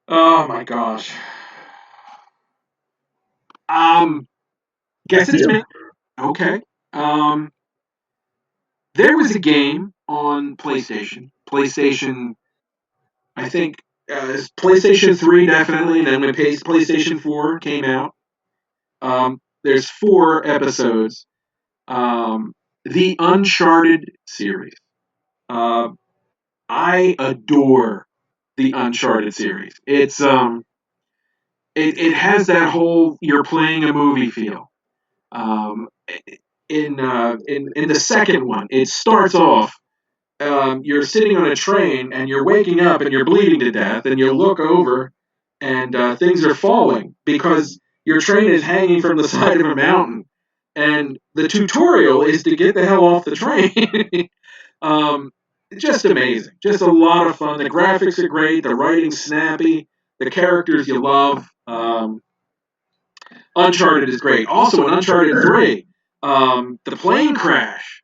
Oh my gosh. Guess it's me. Okay. There was a game on PlayStation. PlayStation, I think, PlayStation 3 definitely, and then when PlayStation 4 came out, there's 4 episodes. The Uncharted series. Uh, I adore the Uncharted series. It has that whole you're playing a movie feel. Um, in the second one, it starts off. You're sitting on a train and you're waking up and you're bleeding to death, and you look over and things are falling because your train is hanging from the side of a mountain, and the tutorial is to get the hell off the train. um, just amazing, just a lot of fun. The graphics are great, the writing's snappy, the characters you love. Uncharted is great. Also, in Uncharted 3, the plane crash.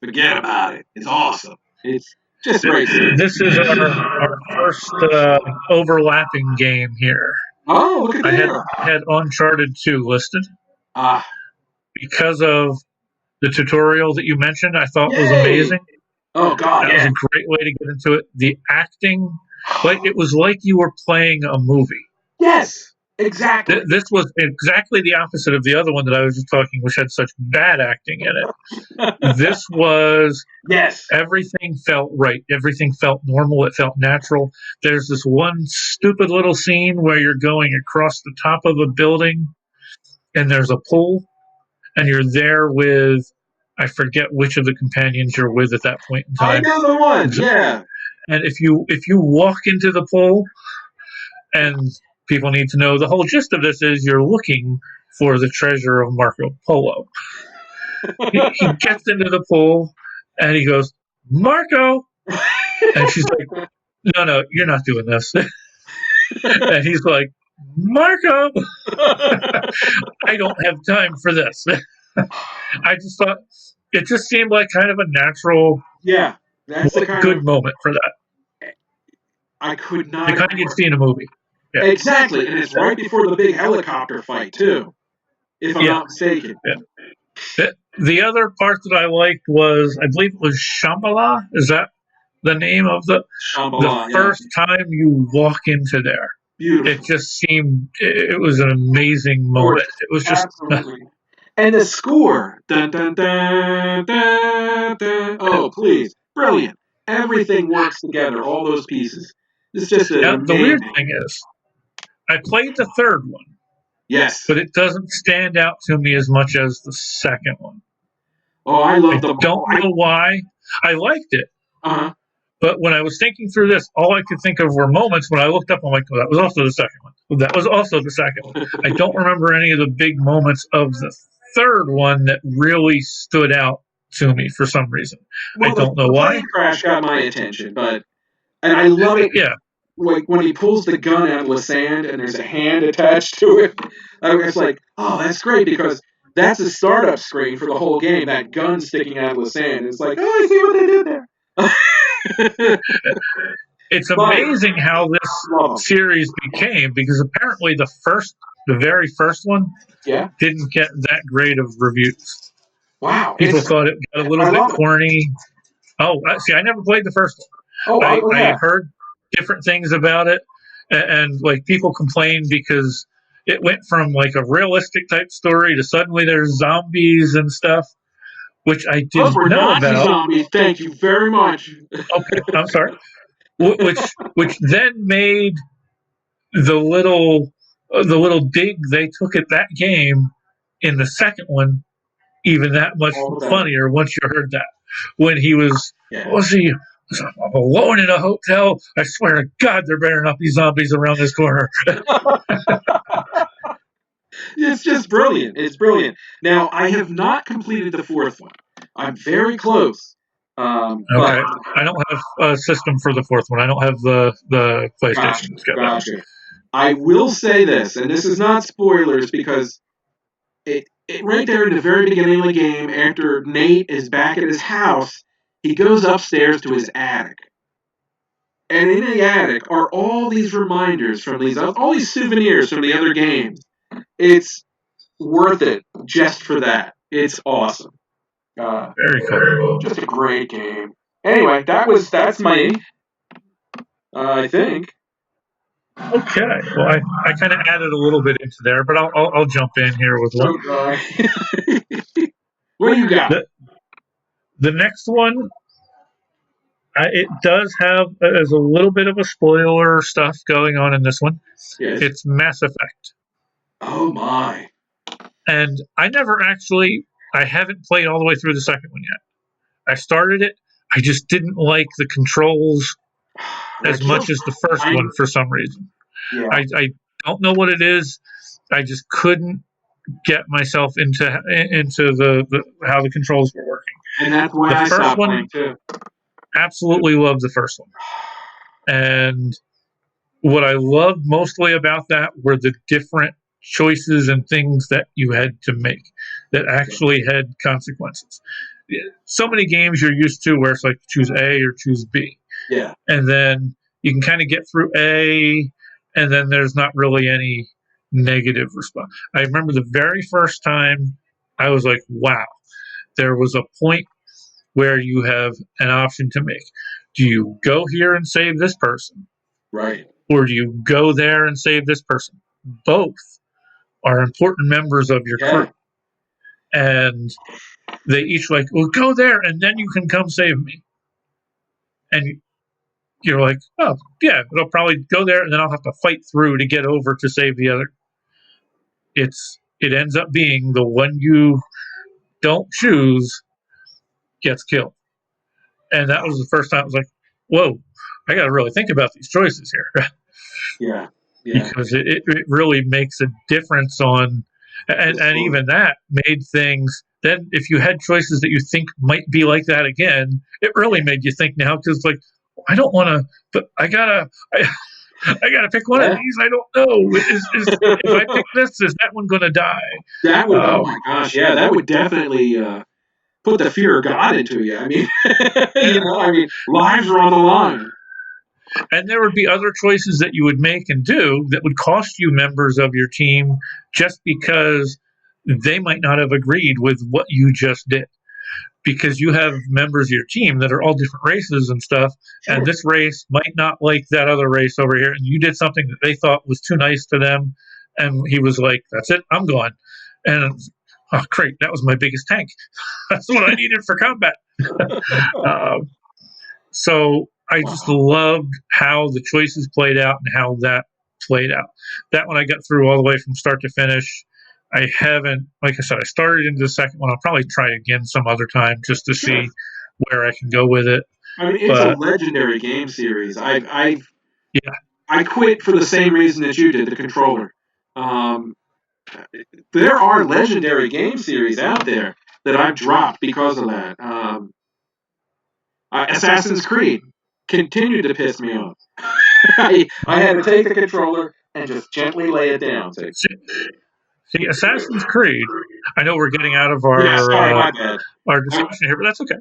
Forget about it. It's awesome. It's just great. This is our first overlapping game here. Oh, look at I that. had Uncharted 2 listed Ah, because of the tutorial that you mentioned. I thought was yay! amazing. Oh, God, That was yeah. a great way to get into it. The acting, like it was like you were playing a movie. Yes, exactly. This was exactly the opposite of the other one that I was just talking, which had such bad acting in it. This was Yes. everything felt right. Everything felt normal. It felt natural. There's this one stupid little scene where you're going across the top of a building and there's a pool and you're there with, I forget which of the companions you're with at that point in I time. know the one, yeah. And if you walk into the pool, and people need to know the whole gist of this is you're looking for the treasure of Marco Polo. He gets into the pool and he goes, Marco! And she's like, no, you're not doing this. And he's like, Marco! I don't have time for this. I just thought it just seemed like kind of a natural, Yeah, that's the kind good of moment for that. I could not. The kind you'd see in a movie. Yeah. Exactly, and it's right before the big helicopter fight too, if I'm not mistaken. Yeah. The other part that I liked was, I believe it was Shambhala. Is that the name of the first time you walk into there? Beautiful. It just seemed, it was an amazing moment. It was just absolutely. And the score, dun dun dun dun dun. Oh, please, brilliant! Everything works together. All those pieces. It's just now, the weird thing is, I played the third one. Yes. But it doesn't stand out to me as much as the second one. Oh, I love them. I don't know why. I liked it. Uh-huh. But when I was thinking through this, all I could think of were moments when I looked up, I'm like, oh, that was also the second one. Well, that was also the second one. I don't remember any of the big moments of the third one that really stood out to me for some reason. Well, I don't know why. The crash got my attention, and I love it. Yeah. Like when he pulls the gun out of the sand and there's a hand attached to it. I was like, oh, that's great because that's a startup screen for the whole game. That gun sticking out of the sand. It's like, oh, I see what they did there. It's amazing how this series became, because apparently the very first one didn't get that great of reviews. Wow. People thought it got a little bit corny. Oh, see, I never played the first one. I heard different things about it, and like people complained because it went from like a realistic type story to suddenly there's zombies and stuff, which I didn't know about. Zombies. Thank you very much. Okay, I'm sorry. Which then made the little dig they took at that game in the second one even that much funnier once you heard that. When he was I'm alone in a hotel. I swear to God, there better not be zombies around this corner. It's just brilliant. It's brilliant. Now, I have not completed the fourth one. I'm very close. Okay. I don't have a system for the fourth one. I don't have the PlayStation. Gotcha. I will say this, and this is not spoilers because it right there in the very beginning of the game, after Nate is back at his house, he goes upstairs to his attic. And in the attic are all these reminders from all these souvenirs from the other games. It's worth it just for that. It's awesome. Very cool. Just a great game. Anyway, that's me. I think. Okay. Well, I kind of added a little bit into there, but I'll jump in here with one. What do you got? The next one, it does have there's a little bit of a spoiler stuff going on in this one. Yes. It's Mass Effect, Oh my. and I haven't played all the way through the second one yet. I started it. I just didn't like the controls as much as the first one for some reason. Yeah. I don't know what it is. I just couldn't get myself into the how the controls were working. And that's why I stopped playing too. Absolutely love the first one. And what I loved mostly about that were the different choices and things that you had to make that actually had consequences. So many games you're used to where it's like choose A or choose B. Yeah. And then you can kind of get through A, and then there's not really any negative response. I remember the very first time I was like, wow, there was a point where you have an option to make. Do you go here and save this person? Right. Or do you go there and save this person? Both are important members of your crew. And they each like, well, go there and then you can come save me. And you're like, oh, yeah, I'll probably go there and then I'll have to fight through to get over to save the other. It ends up being the one you don't choose gets killed. And that was the first time I was like, whoa, I got to really think about these choices here. Yeah. Because it really makes a difference on, and even that made things, then if you had choices that you think might be like that again, it really made you think now, because like, I don't want to, but I gotta pick one of these. I don't know. If I pick this, is that one going to die? That would, oh my gosh, yeah, that would definitely put the fear of God into you. I mean, lives are on the line. And there would be other choices that you would make and do that would cost you members of your team just because they might not have agreed with what you just did. Because you have members of your team that are all different races and stuff, sure. And this race might not like that other race over here, and you did something that they thought was too nice to them, and he was like, that's it, I'm gone. And oh, great, that was my biggest tank. That's what I needed for combat. So I just loved how the choices played out and how that played out. That one I got through all the way from start to finish. I haven't, like I said, I started into the second one. I'll probably try again some other time just to see where I can go with it. I mean, it's a legendary game series. I quit for the same reason that you did, the controller. There are legendary game series out there that I've dropped because of that. Assassin's Creed continued to piss me off. I had to take the controller and just gently lay it down. See, Assassin's Creed, I know we're getting out of our discussion here, but that's okay.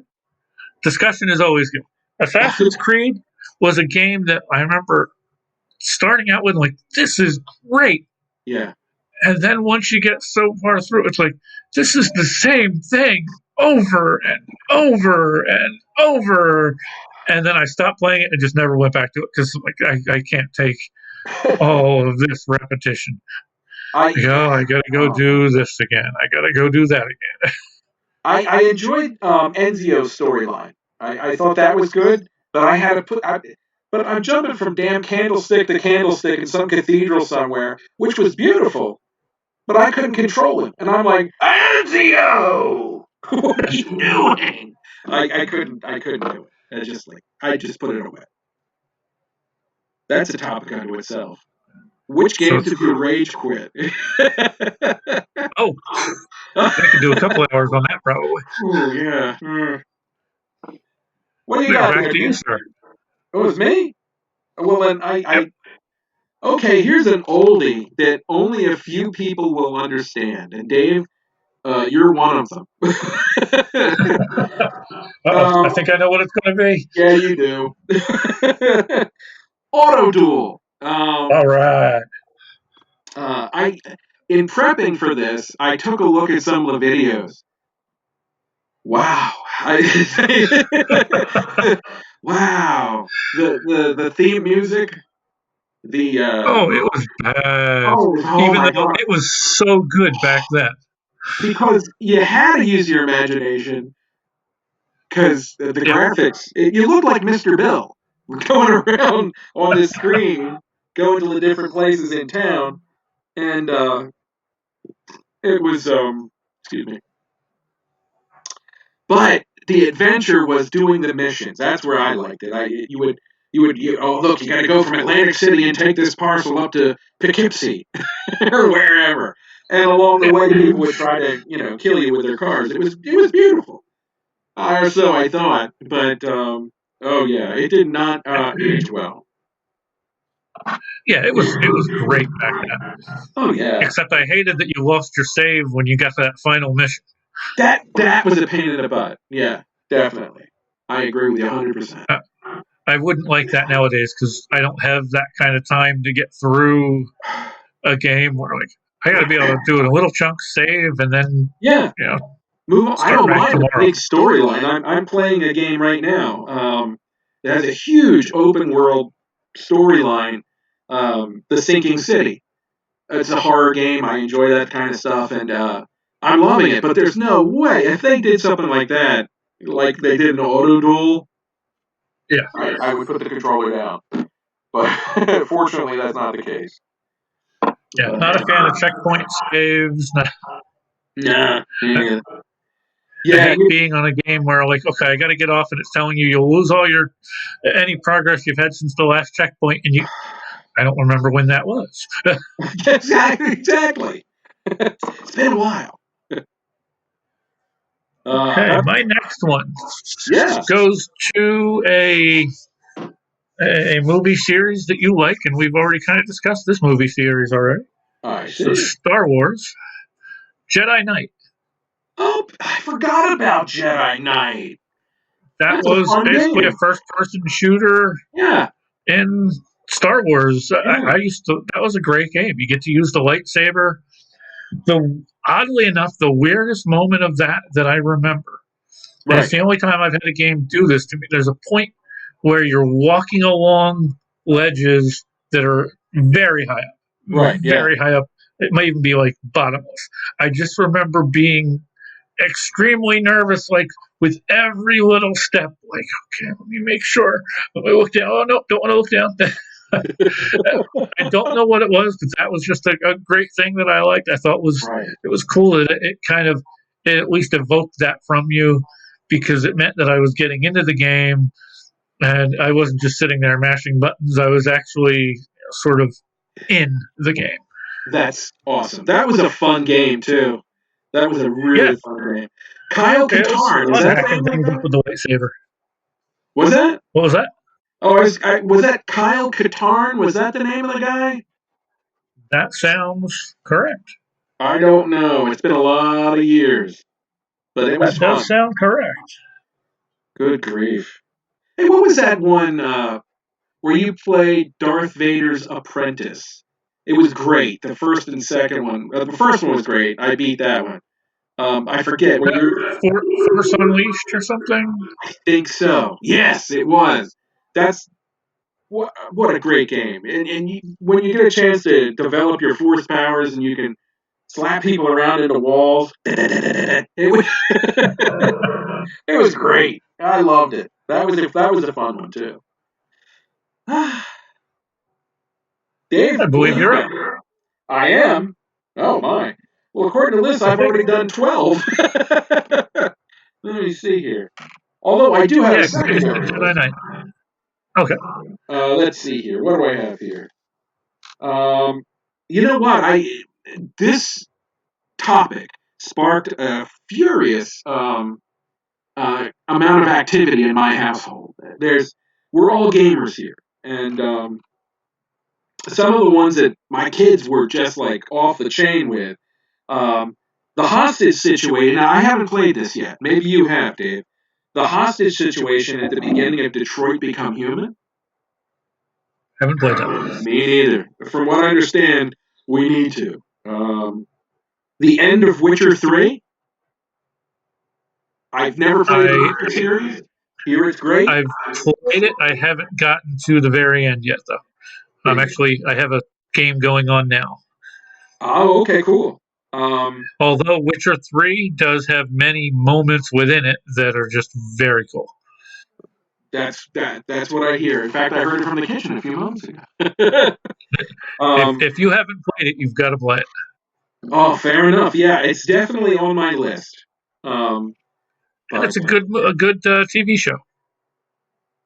Discussion is always good. Assassin's Creed was a game that I remember starting out with, like, this is great. Yeah. And then once you get so far through, it's like, this is the same thing over and over and over. And then I stopped playing it and just never went back to it because like I can't take all of this repetition. I gotta go do this again. I gotta go do that again. I enjoyed Enzio's storyline. I thought that was good, but I had to but I'm jumping from damn candlestick to candlestick in some cathedral somewhere, which was beautiful, but I couldn't control him, and I'm like, Enzio, what are you doing? I couldn't do it. I just put it away. That's a topic unto itself. Which games did you rage quit? Oh, I could do a couple of hours on that probably. Oh yeah. What do you got? Back to you, sir. Oh, it's me? Well, then okay, here's an oldie that only a few people will understand. And Dave, you're one of them. I think I know what it's going to be. Yeah, you do. Auto Duel. All right. In prepping for this, I took a look at some of the videos. wow. Wow. The theme music, the Oh, it was bad. oh Even my though god. it was so good back then. Because you had to use your imagination because the Yeah, graphics, you look like Mr. Bill going around on this screen, going to the different places in town, and it was excuse me. But the adventure was doing the missions. That's where I liked it. Oh look, you got to go from Atlantic City and take this parcel up to Poughkeepsie or wherever, and along the yeah, way people would try to kill you with their cars. It was beautiful. Or so I thought, but oh yeah, it did not age well. yeah. It was great back then. Oh yeah, Except I hated that you lost your save when you got to that final mission. that was a pain in the butt. Yeah, definitely. I agree with you 100%. Uh, I wouldn't like that nowadays because I don't have that kind of time to get through a game where like I got to be able to do a little chunk save and then Yeah, you know move on. I start don't back mind a tomorrow. big storyline. I'm playing a game right now. It has a huge open world storyline. The Sinking City. It's a horror game. I enjoy that kind of stuff, and I'm loving it. But there's no way if they did something like that, like they did in Auto Duel, Yeah, I would put the controller down. But fortunately, that's not the case. yeah. But, Not a fan of checkpoint saves. nah, I, yeah, I yeah. hate being on a game where like okay, I got to get off and it's telling you you'll lose all your any progress you've had since the last checkpoint, and I don't remember when that was. Exactly. It's been a while. Okay, That's, my next one yeah, goes to a movie series that you like, and we've already kind of discussed this movie series already. I So, see. Star Wars Jedi Knight. Oh, I forgot about Jedi Knight. That That's a was fun basically a game. first-person shooter Yeah, in Star Wars. yeah. I used to. That was a great game. You get to use the lightsaber. The oddly enough, the weirdest moment of that I remember, and it's Right, the only time I've had a game do this to me. There's a point where you're walking along ledges that are right. Yeah. very high up. It might even be like bottomless. I just remember being extremely nervous, like with every little step. Like, okay, let me make sure. Let me look down. Oh no, don't want to look down. I don't know what it was, but that was just a great thing that I liked. I thought Right. it was cool that it kind of it at least evoked that from you because it meant that I was getting into the game and I wasn't just sitting there mashing buttons. I was actually sort of in the game. That's awesome. That was a fun game too. That was a Yeah, really fun game. Kyle it was Katarn, is fun that the hacking name of things the up guy? with the lightsaber. Was that? What was that? Oh, was that Kyle Katarn? Was that the name of the guy? That sounds correct. I don't know. It's been a lot of years, but it was That does fun. sound correct. Good grief. Hey, what was that one where you played Darth Vader's apprentice? It was great. The first and second one. The first one was great. I beat that one. I forget where That you're. Force Unleashed or something? I think so. Yes, it was. That's what a great game. And when you get a chance to develop your force powers and you can slap people around into walls, it was it was great. I loved it. That was a fun one too. Dave, I what do believe you you're up. got? I am. Oh my. Well, according to this, I I've think, already done 12. Let me see here. Although I do have a yeah, because you just said secondary Jedi list. Knight. Okay. Let's see here. What do I have here? Um, you know what? I This topic sparked a furious amount of activity in my household. We're all gamers here, and some of the ones that my kids were just like off the chain with. Um, the hostage situation. Now, I haven't played this yet. Maybe you have, Dave. The hostage situation at the beginning of Detroit Become Human. Haven't played that. Me neither. From what I understand, we need to. The end of Witcher 3. I've never played the Mario series. Here it's great. I've played it. I haven't gotten to the very end yet, though. I have a game going on now. Oh, okay, cool. Although Witcher 3 does have many moments within it that are just very cool. That's what I hear. In fact, I heard it from the kitchen a few moments ago. If you haven't played it, you've got to play it. Oh, fair enough. Yeah, it's definitely on my list. And it's a good TV show.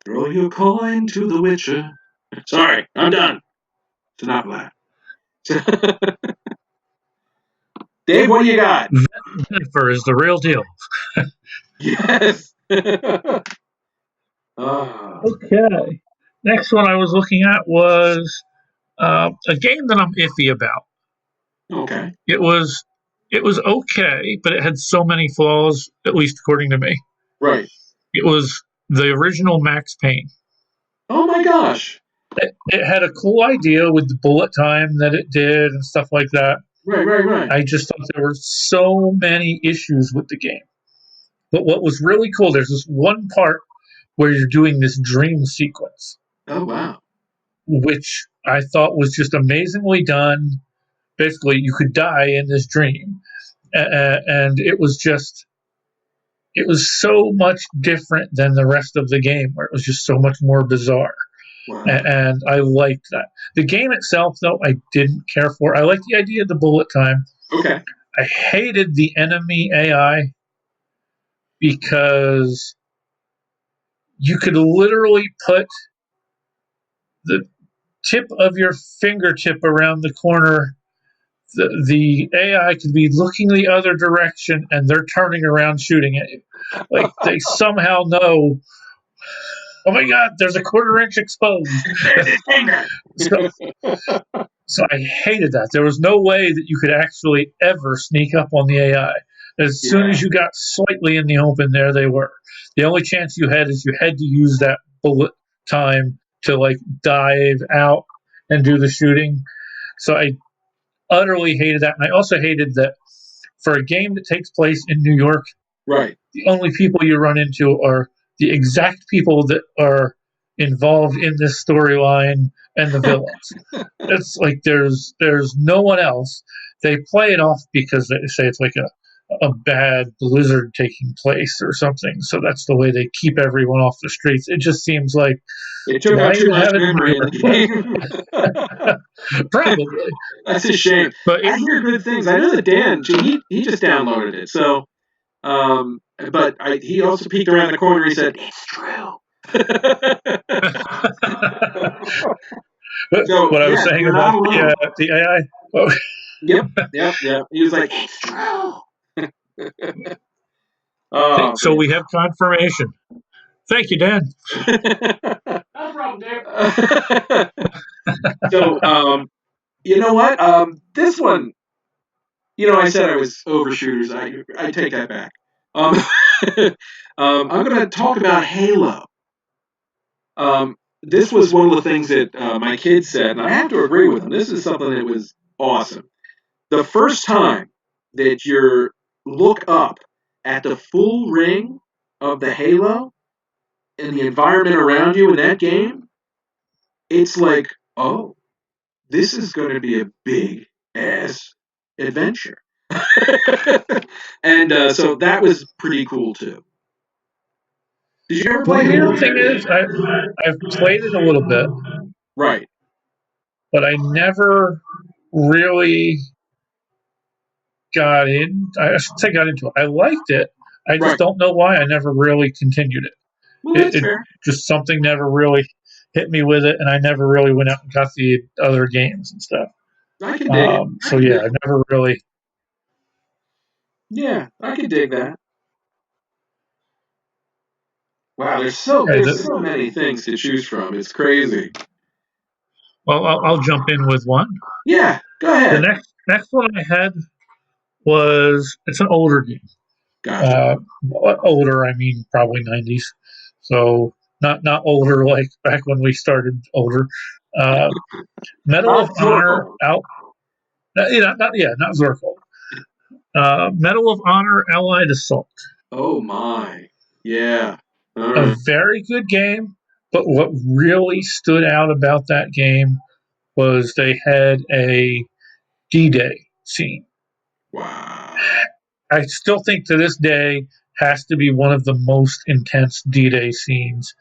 Throw your coin to the Witcher. Sorry, I'm done. It's enough of that. Dave, what do you got? Jennifer is the real deal. Yes. Okay. Next one I was looking at was a game that I'm iffy about. Okay. It was okay, but it had so many flaws, at least according to me. Right. It was the original Max Payne. Oh my gosh. It had a cool idea with the bullet time that it did and stuff like that. Right. I just thought there were so many issues with the game. But what was really cool, there's this one part where you're doing this dream sequence. Oh, wow. Which I thought was just amazingly done. Basically, you could die in this dream. And it was so much different than the rest of the game, where it was just so much more bizarre. Wow. And I liked that. The game itself, though, I didn't care for. I liked the idea of the bullet time. Okay. I hated the enemy AI because you could literally put the tip of your fingertip around the corner. The AI could be looking the other direction and they're turning around shooting at you. Like they somehow know, oh my God, there's a quarter-inch exposed. So I hated that. There was no way that you could actually ever sneak up on the AI. As soon as you got slightly in the open, there they were. The only chance you had is you had to use that bullet time to like dive out and do the shooting. So I utterly hated that. And I also hated that for a game that takes place in New York, right, the only people you run into are the exact people that are involved in this storyline and the villains. It's like there's no one else. They play it off because they say it's like a bad blizzard taking place or something. So that's the way they keep everyone off the streets. It just seems like it took out too much memory in the game. Probably. That's a shame. But I hear good things. I know that Dan, he just downloaded it. So, but he also peeked around the corner. He said, "It's true." So, what I was saying about the AI. Oh. Yep. He was like, "It's true." So we have confirmation. Thank you, Dan. No problem, Dave. So, you know what? This one, I said I was overshooters. I take that back. I'm going to talk about Halo. This was one of the things that my kids said, and I have to agree with them. This is something that was awesome. The first time that you look up at the full ring of the Halo and the environment around you in that game, it's like, oh, this is going to be a big ass adventure. And so that was pretty cool too. Did you ever play Halo? The thing is, I've played it a little bit. Right. But I never really got in. I should say got into it. I liked it. I just don't know why I never really continued it. Well, that's fair. Just something never really hit me with it, and I never really went out and got the other games and stuff. I can dig it. So yeah, I never really. Yeah, I can dig that. Wow, there's so many things to choose from. It's crazy. Well, I'll jump in with one. Yeah, go ahead. The next one I had was it's an older game. Gotcha. Older, I mean probably 90s. So not older like back when we started. Older. Medal of Honor out. Not Zorko. Medal of Honor Allied Assault. Oh my. Yeah. All A right. very good game, but what really stood out about that game was they had a D-Day scene. Wow. I still think to this day has to be one of the most intense D-Day scenes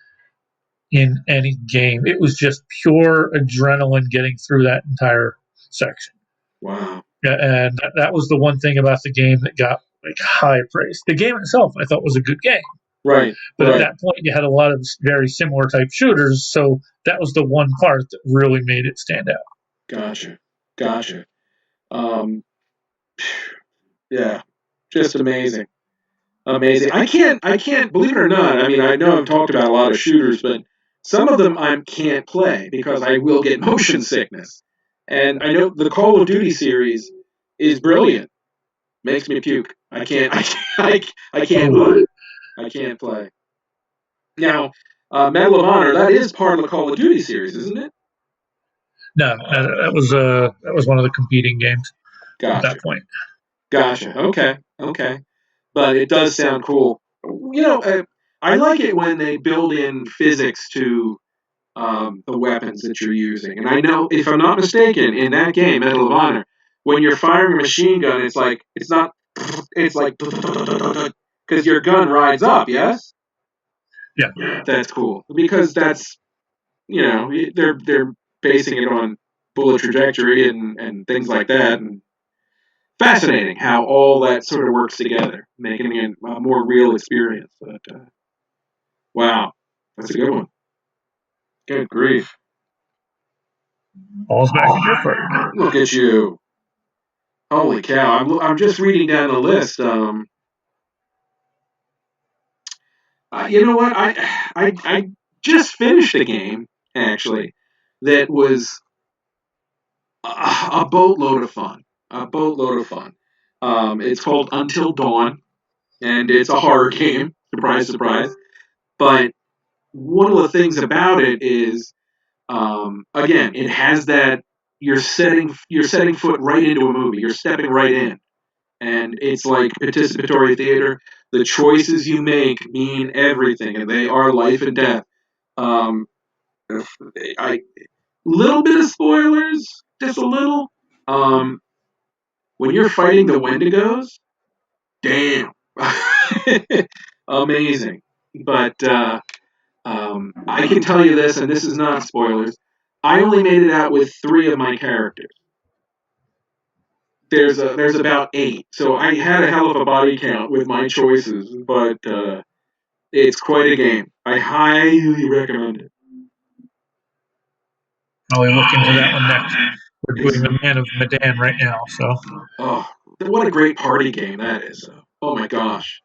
in any game. It was just pure adrenaline getting through that entire section. Wow. And that was the one thing about the game that got like high praise. The game itself, I thought, was a good game, Right. but at Right. that point, you had a lot of very similar type shooters, so that was the one part that really made it stand out. Gotcha. Gotcha. Um. Yeah. Just amazing. Amazing. I can't believe it or not. I mean, I know I've talked about a lot of shooters, but some of them I can't play because I will get motion sickness. And I know the Call of Duty series is brilliant. Makes me puke. I can't Oh, play. I can't play. Now, Medal of Honor, that is part of the Call of Duty series, isn't it? no, that was one of the competing games at Gotcha. that point. Gotcha. Okay. Okay. But it does sound cool. I like it when they build in physics to the weapons that you're using. And I know, if I'm not mistaken, in that game, Medal of Honor, when you're firing a machine gun, it's not, it's like, because your gun rides up, yes? Yeah. That's cool. Because that's, they're basing it on bullet trajectory and things like that. And fascinating how all that sort of works together, making it a more real experience. But wow, that's a good one. Good grief. All's back in your court. Look at you. Holy cow. I'm just reading down the list. You know what? I just finished a game, actually, that was a boatload of fun. A boatload of fun. It's called Until Dawn, and it's a horror game. Surprise, surprise. But one of the things about it is, again, it has that you're setting foot right into a movie. You're stepping right in, and it's like participatory theater. The choices you make mean everything, and they are life and death. Um, I little bit of spoilers, just a little. Um, when you're fighting the Wendigos, damn, amazing. But I can tell you this, and this is not spoilers. I only made it out with 3 of my characters. There's about 8, so I had a hell of a body count with my choices. But it's quite a game. I highly recommend it. I'll look into that one next. We're It's doing the Man of Medan right now, so oh, what a great party game that is. Oh my gosh.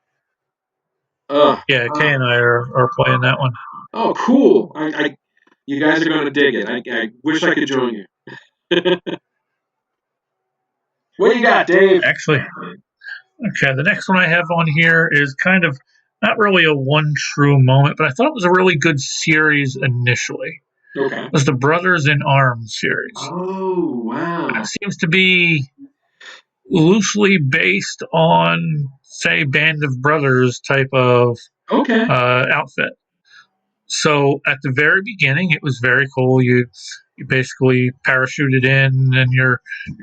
Uh, yeah, Kay and I are playing that one. oh, cool. You guys are going to dig it. I wish I could join you. What do you got, Dave? Actually, okay, the next one I have on here is kind of not really a one true moment, but I thought it was a really good series initially. Okay. It was the Brothers in Arms series. Oh, wow. It seems to be loosely based on, say, Band of Brothers type of Okay. outfit. So at the very beginning, it was very cool. You basically parachuted in, and you're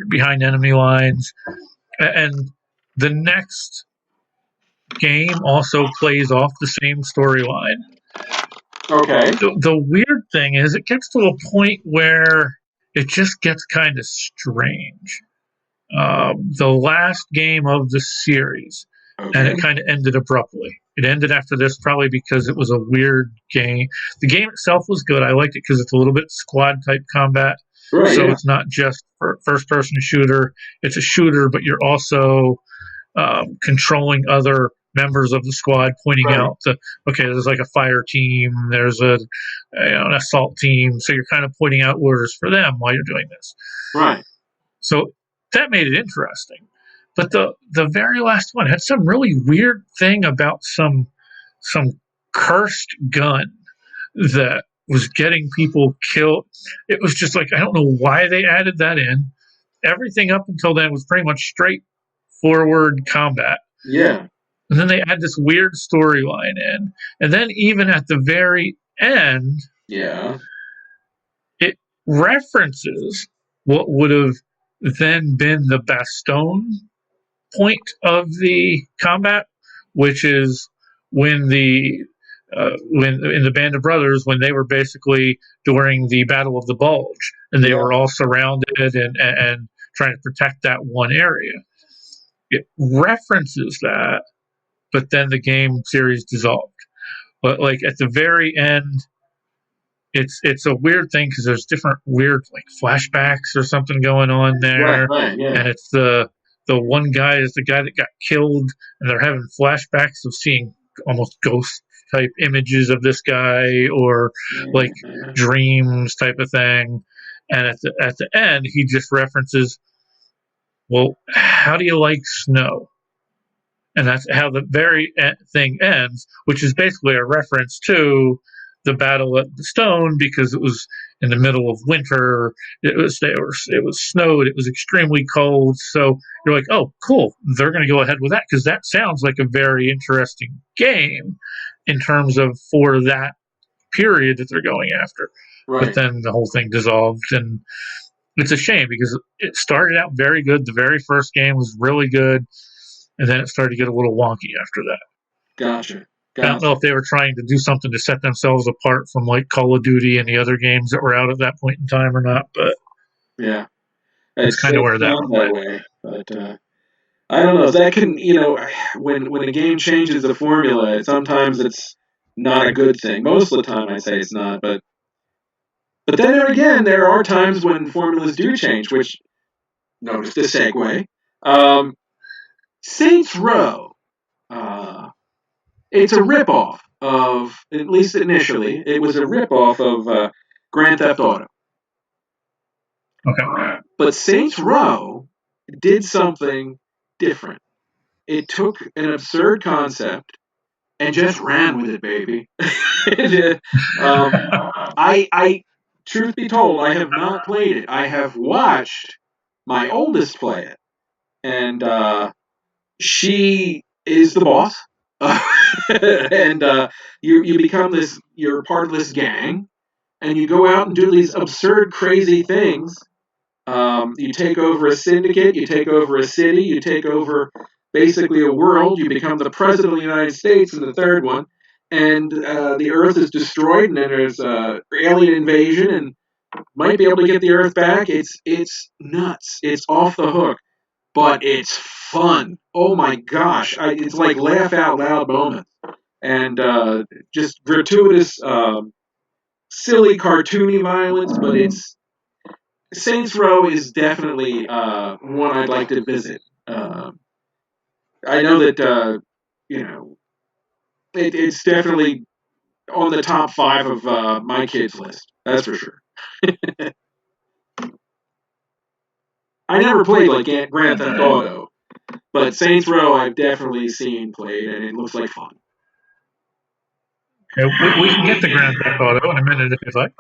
behind enemy lines, and the next game also plays off the same storyline. Okay. The weird thing is, it gets to a point where it just gets kind of strange. The last game of the series, and Okay. it kind of ended abruptly. It ended after this, probably because it was a weird game. The game itself was good. I liked it because it's a little bit squad type combat. Right. So Yeah. it's not just first person shooter. It's a shooter, but you're also controlling other members of the squad, pointing Right. out okay, there's like a fire team, there's an assault team. So you're kind of pointing out orders for them while you're doing this. Right. So that made it interesting. But the very last one had some really weird thing about some cursed gun that was getting people killed. It was just like, I don't know why they added that in. Everything up until then was pretty much straightforward combat. Yeah. And then they add this weird storyline in. And then even at the very end, Yeah. it references what would have then been the Bastogne point of the combat, which is when when in the Band of Brothers, when they were basically during the Battle of the Bulge, and they were all surrounded and trying to protect that one area. It references that, but then the game series dissolved. But like at the very end, it's a weird thing because there's different weird like flashbacks or something going on there, Right, yeah. and it's the one guy is the guy that got killed, and they're having flashbacks of seeing almost ghost type images of this guy or like dreams type of thing, and at the end he just references, well, how do you like snow? And that's how the very thing ends, which is basically a reference to the battle at the stone because it was in the middle of winter. It was snowed. It was extremely cold. So you're like, oh, cool. They're going to go ahead with that because that sounds like a very interesting game in terms of for that period that they're going after. Right. But then the whole thing dissolved, and it's a shame because it started out very good. The very first game was really good. And then it started to get a little wonky after that. Gotcha. I don't know if they were trying to do something to set themselves apart from like Call of Duty and the other games that were out at that point in time or not, but yeah, it's kind of where that went. Way. But I don't know. That can, when a game changes the formula, sometimes it's not a good thing. Most of the time, I say it's not. But then again, there are times when formulas do change. Which notice the segue. Saints Row. It's a ripoff of, at least initially, it was a ripoff of Grand Theft Auto. Okay. But Saints Row did something different. It took an absurd concept and just ran with it, baby. I, truth be told, I have not played it. I have watched my oldest play it, and she is the boss. And you become this. You're part of this gang, and you go out and do these absurd, crazy things. You take over a syndicate. You take over a city. You take over basically a world. You become the president of the United States in the third one, and the Earth is destroyed, and then there's alien invasion, and might be able to get the Earth back. It's nuts. It's off the hook, but it's fun. Oh my gosh, it's like laugh out loud moments, and just gratuitous, silly, cartoony violence. But Saints Row is definitely one I'd like to visit. I know that it's definitely on the top 5 of my kids' list. That's for sure. I never played like Grand Theft Auto, but Saints Row I've definitely seen played, and it looks like fun. Okay, we can get to Grand Theft Auto in a minute if you'd like.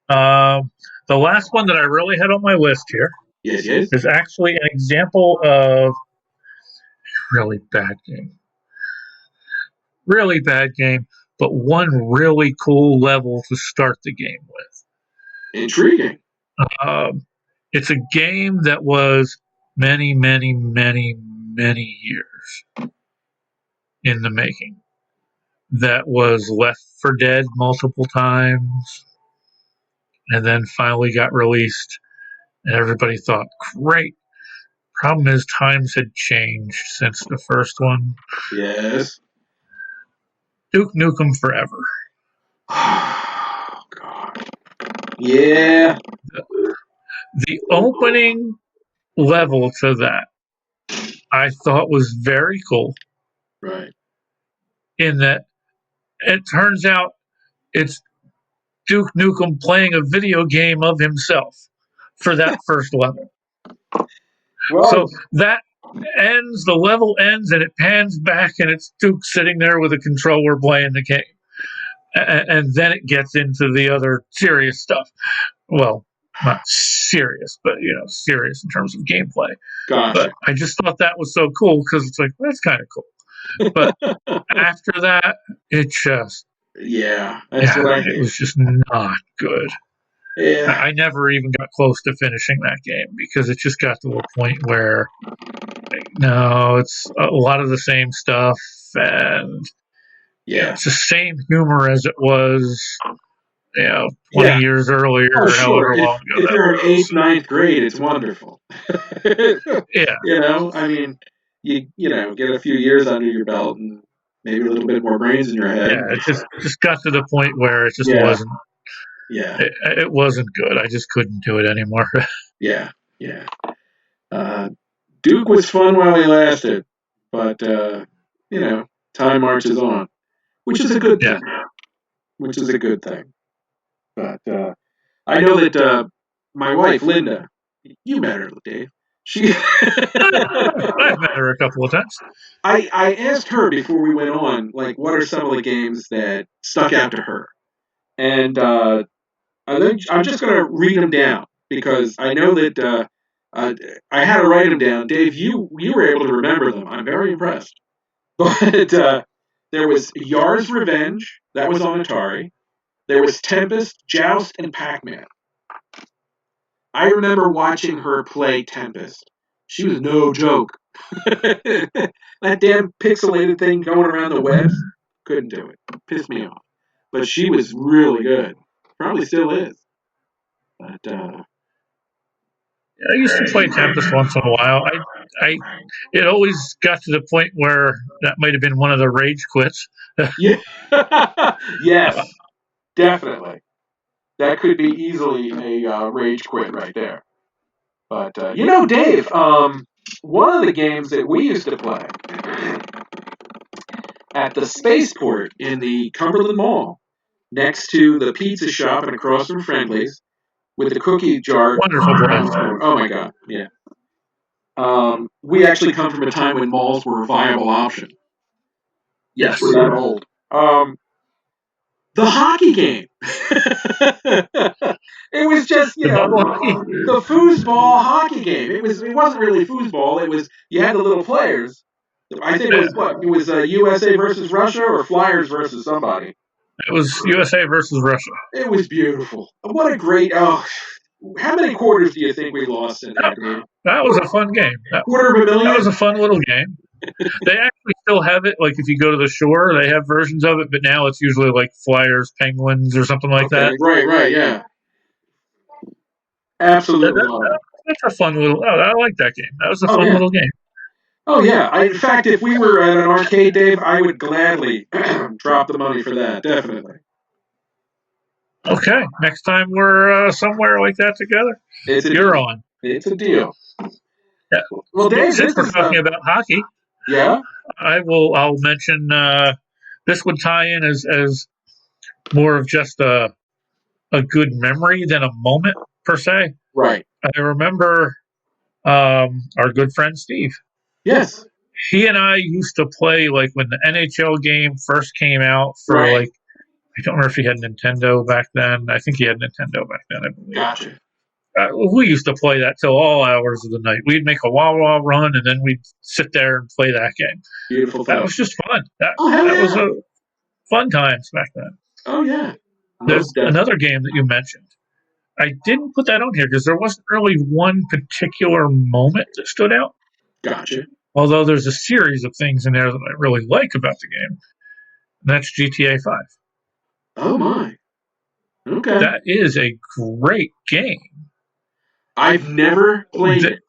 The last one that I really had on my list here is actually an example of really bad game. Really bad game, but one really cool level to start the game with. Intriguing. It's a game that was many, many, many, many years in the making. That was Left 4 Dead multiple times, and then finally got released, and everybody thought, great. Problem is, times had changed since the first one. Yes. Duke Nukem Forever. Oh, God. Yeah. The opening level to that, I thought was very cool. Right. In that it turns out it's Duke Nukem playing a video game of himself for that first level. Well, so that ends, the level ends, and it pans back, and it's Duke sitting there with a controller playing the game. And then it gets into the other serious stuff. Well, not serious, but serious in terms of gameplay. Gotcha. But I just thought that was so cool because it's like, well, that's kind of cool. But after that, it just it was just not good. Yeah. I never even got close to finishing that game because it just got to a point where no, it's a lot of the same stuff, and it's the same humor as it was 20 years earlier, Oh, or sure. however long ago If that you're in was. 8th, 9th grade, it's wonderful. Yeah. I mean, you get a few years under your belt and maybe a little bit more brains in your head. Yeah, it just got to the point where it just wasn't. Yeah. It wasn't good. I just couldn't do it anymore. Yeah. Duke was fun while he lasted, but time marches on, which is a good thing. Which is a good thing. But I know that my wife Linda, you met her, Dave. I've met her a couple of times. I asked her before we went on, like, what are some of the games that stuck out to her, and I think I'm just going to read them down because I know that I had to write them down. Dave, you were able to remember them. I'm very impressed. But there was Yar's Revenge. That was on Atari. There was Tempest, Joust, and Pac-Man. I remember watching her play Tempest. She was no joke. That damn pixelated thing going around the webs, couldn't do it. Pissed me off. But she was really good. Probably still is. But I used to play Tempest once in a while. It always got to the point where that might have been one of the rage quits. yeah, yes, definitely. That could be easily a rage quit right there. But Dave, one of the games that we used to play at the spaceport in the Cumberland Mall, next to the pizza shop and across from Friendly's, with the cookie jar. Wonderful place. Oh my God, yeah. We actually come from a time when malls were a viable option. Yes. We're that old. The hockey game. It was just the foosball hockey game. It wasn't really foosball. It was you had the little players. I think it was USA versus Russia or Flyers versus somebody. It was USA versus Russia. It was beautiful. What a great how many quarters do you think we lost in that game? That was a fun game. Quarter of a million? That was a fun little game. They actually still have it. Like if you go to the shore, they have versions of it, but now it's usually like Flyers, Penguins, or something like that. Right, yeah. Absolutely. That's a fun little. I like that game. That was a fun little game. Oh yeah. In fact, if we were at an arcade, Dave, I would gladly drop the money for that. Definitely. Okay, next time we're somewhere like that together, you're on. It's a deal. Yeah. Well, Dave, since we're talking about hockey, I'll mention this would tie in as more of just a good memory than a moment per se. Right. I remember our good friend Steve. Yes. He and I used to play like when the NHL game first came out for like. I don't remember if he had Nintendo back then. I think he had Nintendo back then, I believe. Gotcha. We used to play that till all hours of the night. We'd make a wah-wah run, and then we'd sit there and play that game. Beautiful. That was just fun. That was a fun times back then. Oh, yeah. There's another game that you mentioned. I didn't put that on here because there wasn't really one particular moment that stood out. Gotcha. Although there's a series of things in there that I really like about the game. And that's GTA 5. Oh, my. Okay. That is a great game. I've never played it.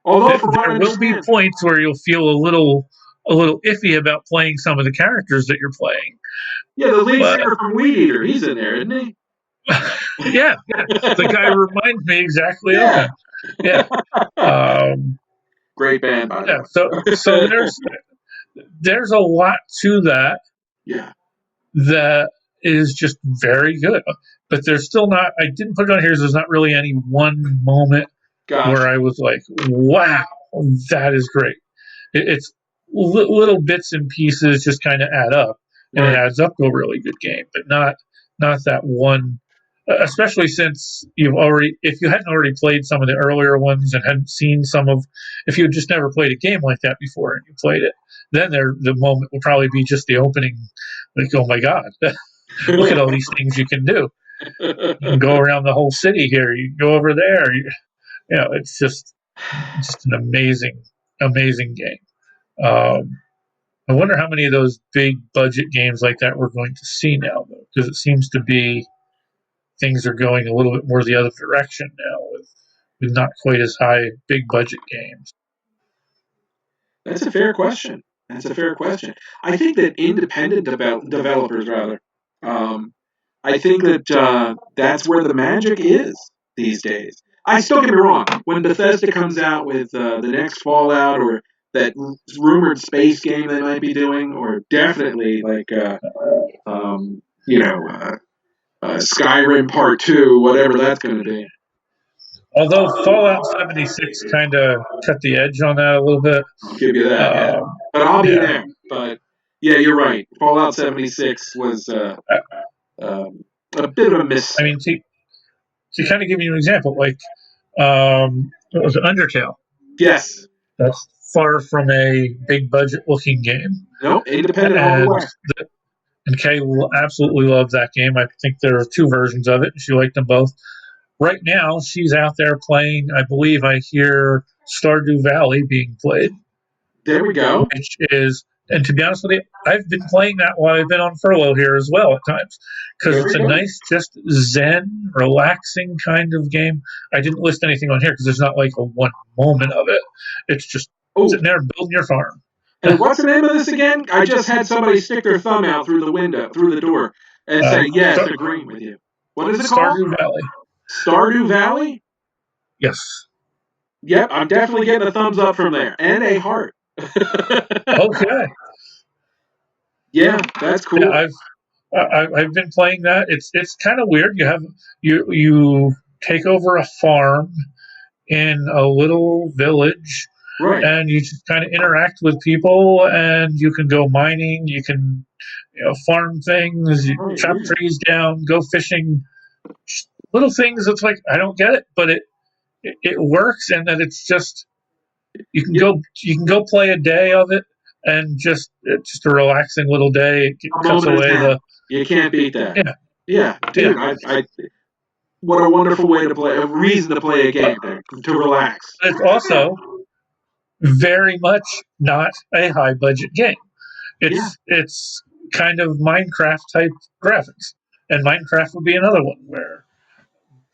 Although there will be points where you'll feel a little iffy about playing some of the characters that you're playing. Yeah, the lead singer from Weed Eater, he's in there, isn't he? yeah. The guy reminds me exactly of him. Yeah. Great band, by the way. So there's a lot to that. Yeah. That is just very good. But there's still not, I didn't put it on here, there's not really any one moment where I was like, wow, that is great. It's little bits and pieces just kind of add up, and it adds up to a really good game, but not that one especially since if you hadn't already played some of the earlier ones and hadn't seen if you had just never played a game like that before and you played it, then the moment will probably be just the opening, like, oh my god, look at all these things you can do. You can go around the whole city here. You can go over there. It's just an amazing game. I wonder how many of those big budget games like that we're going to see now, though, because it seems to be things are going a little bit more the other direction now with not quite as high big budget games. That's a fair question. I think that independent developers, rather, I think that that's where the magic is these days. I still get me wrong. When Bethesda comes out with the next Fallout or that rumored space game they might be doing, or definitely like Skyrim Part 2, whatever that's going to be. Although Fallout 76 kind of cut the edge on that a little bit. I'll give you that, yeah. But I'll be there. But yeah, you're right. Fallout 76 was a bit of a miss. I mean, to kind of give you an example, like what was it, Undertale? Yes. That's far from a big budget looking game. Nope, independent all the way. And Kay will absolutely love that game. I think there are 2 versions of it, and she liked them both. Right now, she's out there playing, I believe I hear Stardew Valley being played. There we go. Which is, and to be honest with you, I've been playing that while I've been on furlough here as well at times. Because it's a nice, just zen, relaxing kind of game. I didn't list anything on here because there's not like a one moment of it. It's just sitting there building your farm. And what's the name of this again? I just had somebody stick their thumb out through the door, and say, yes, agreeing with you. What is it called? Stardew Valley. Stardew Valley? Yes. Yep, I'm definitely getting a thumbs up from there. And a heart. Okay. Yeah, that's cool. Yeah, I've been playing that. It's kind of weird. You take over a farm in a little village. Right. And you just kind of interact with people, and you can go mining, you can farm things, you chop trees down, go fishing, little things. It's like, I don't get it, but it works, and that it's just you can go play a day of it, and it's just a relaxing little day. It cuts away you can't beat that. Yeah, dude. Yeah. What a wonderful way to play, a reason to play a game, to relax. It's also very much not a high budget game. It's kind of Minecraft type graphics, and Minecraft would be another one where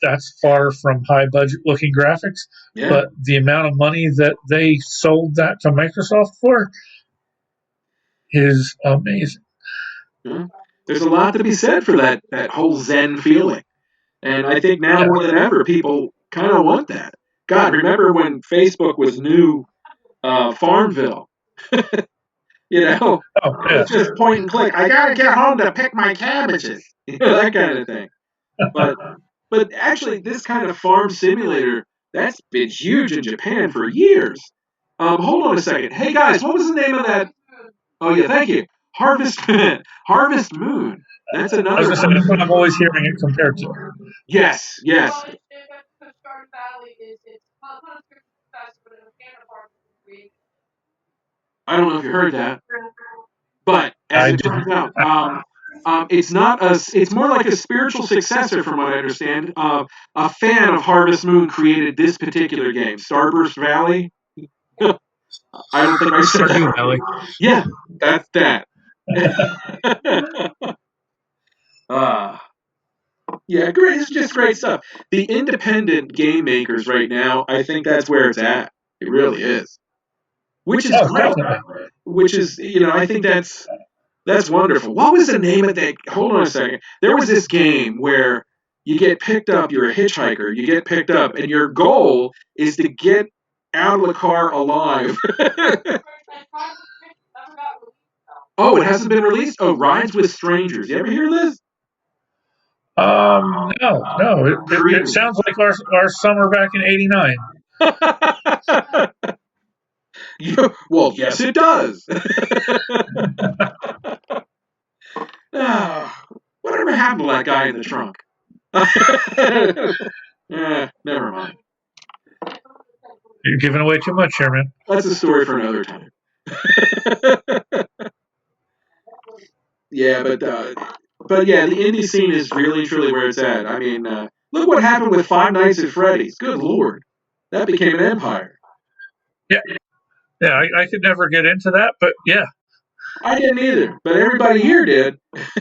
that's far from high budget looking graphics, but the amount of money that they sold that to Microsoft for is amazing. There's a lot to be said for that whole Zen feeling, and I think now more than ever people kind of want that. God, remember when Facebook was new? Farmville. It's just point and click. I gotta get home to pick my cabbages. That kind of thing. But actually, this kind of farm simulator, that's been huge in Japan for years. Hold on a second. Hey guys, what was the name of that? Oh yeah, thank you. Harvest Moon. That's another. That's what I'm always hearing it compared to. Yes. I don't know if you heard that, but as it turns out, it's not it's more like a spiritual successor, from what I understand. A fan of Harvest Moon created this particular game, Starburst Valley. I don't think I said that. Valley. Yeah, that's that. Yeah, great. It's just great stuff. The independent game makers right now, I think that's where it's at. It really is. Which is great. Definitely. Which is, I think that's wonderful. What was the name of that? Hold on a second. There was this game where you get picked up. You're a hitchhiker. You get picked up, and your goal is to get out of the car alive. Oh, it hasn't been released? Oh, Rides with Strangers. You ever hear this? No. It sounds like our summer back in '89. Well, yes, it does. Whatever happened to that guy in the trunk? Never mind. You're giving away too much here, man. That's a story for another time. Yeah, but yeah, the indie scene is really truly where it's at. I mean, look what happened with Five Nights at Freddy's. Good lord, that became an empire. Yeah, I could never get into that, but yeah. I didn't either, but everybody here did,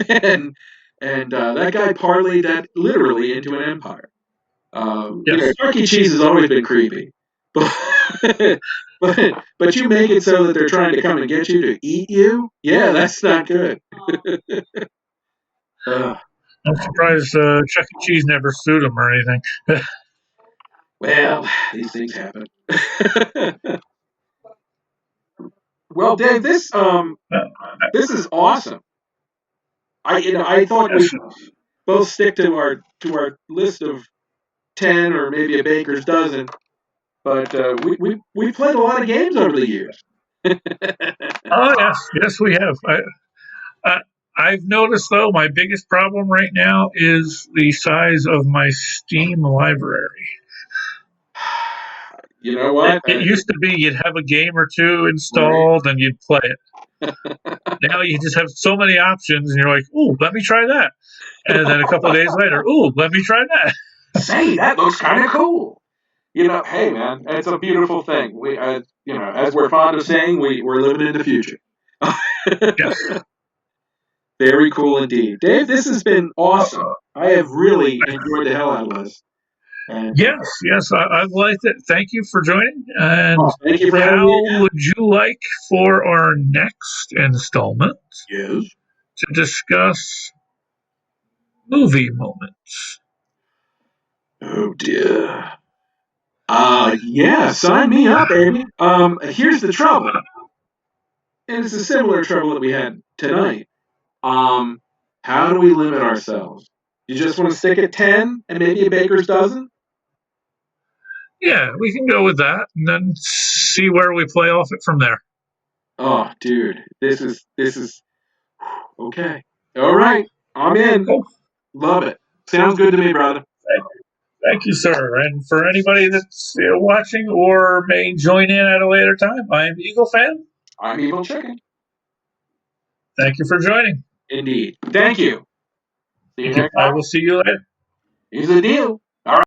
and that guy parlayed that literally into an empire. Yes. Chuck E. Cheese has always been creepy, but but you make it so that they're trying to come and get you to eat you. Yeah, that's not good. I'm surprised Chuck E. Cheese never sued him or anything. Well, these things happen. Well, Dave, this is awesome. I thought we both stick to our list of 10 or maybe a baker's dozen, but we played a lot of games over the years. Oh yes, we have. I've noticed though my biggest problem right now is the size of my Steam library. You know what? It used to be you'd have a game or two installed and you'd play it. Now you just have so many options, and you're like, "Ooh, let me try that," and then a couple of days later, "Ooh, let me try that." Say, that looks kind of cool. Hey man, it's a beautiful thing. As we're fond of saying, we're living in the future. Yes. Very cool indeed. Dave, this has been awesome. I have really enjoyed the hell out of this. And, Yes, I've liked it. Thank you for joining. And thank you for having how me. would you like for our next installment Yes. to discuss movie moments? Oh dear. Yeah, sign me up, baby. Here's the trouble, and it's a similar trouble that we had tonight. How do we limit ourselves? You just want to stick at 10 and maybe a baker's dozen? Yeah, we can go with that and then see where we play off it from there. Oh, dude, this is okay. All right, I'm in. Cool. Love it. Sounds good to me, brother. Thank you, sir. And for anybody that's watching or may join in at a later time, I'm Eagle Fan. I'm Evil Chicken. Thank you for joining. Indeed. Thank you. See you next I time. will see you later. Here's the deal. All right.